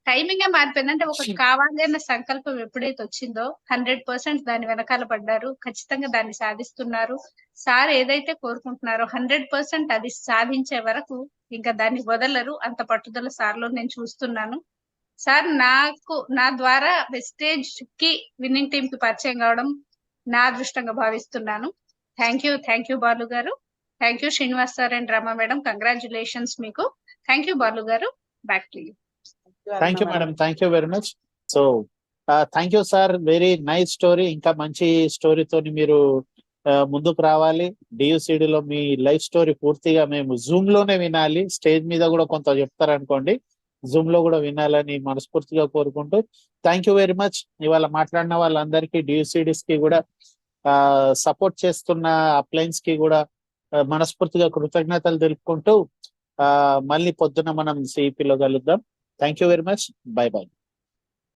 టైమింగ్ ఏ మారిపోయింది. అంటే ఒక కావాలి అన్న సంకల్పం ఎప్పుడైతే వచ్చిందో 100% దాని వెనకాల పడ్డారు, ఖచ్చితంగా దాన్ని సాధిస్తున్నారు. సార్ ఏదైతే కోరుకుంటున్నారో 100% అది సాధించే వరకు ఇంకా దాన్ని వదలరు. అంత పట్టుదల సార్ లో నేను చూస్తున్నాను. సార్ నా ద్వారా వెస్టేజ్ కి విన్నింగ్ టీమ్ కి పరిచయం కావడం నా అదృష్టంగా భావిస్తున్నాను. థ్యాంక్ యూ బాలు గారు. Thank you Srinivas sir and Rama madam, congratulations మీకు. థ్యాంక్ యూ బాలు గారు, back to you. Thank you madam, thank you very much. So thank you sir, very nice story. ఇంకా మంచి స్టోరీతో మీరు ముందుకు రావాలి. డియుసిడి లో మీ లైఫ్ స్టోరీ పూర్తిగా మేము జూమ్ లోనే వినాలి. స్టేజ్ మీద కూడా కొంత చెప్తారనుకోండి, జూమ్ లో కూడా వినాలని మనస్ఫూర్తిగా కోరుకుంటూ థ్యాంక్ యూ వెరీ మచ్. ఇవాళ మాట్లాడిన వాళ్ళందరికీ, డియుసిడిస్ కి కూడా సపోర్ట్ చేస్తున్న అప్లయన్స్ కి కూడా మనస్ఫూర్తిగా కృతజ్ఞతలు తెలుపుకుంటూ మళ్ళీ పొద్దున మనం సిఇపిలో కలుద్దాం. Thank you very much. By by.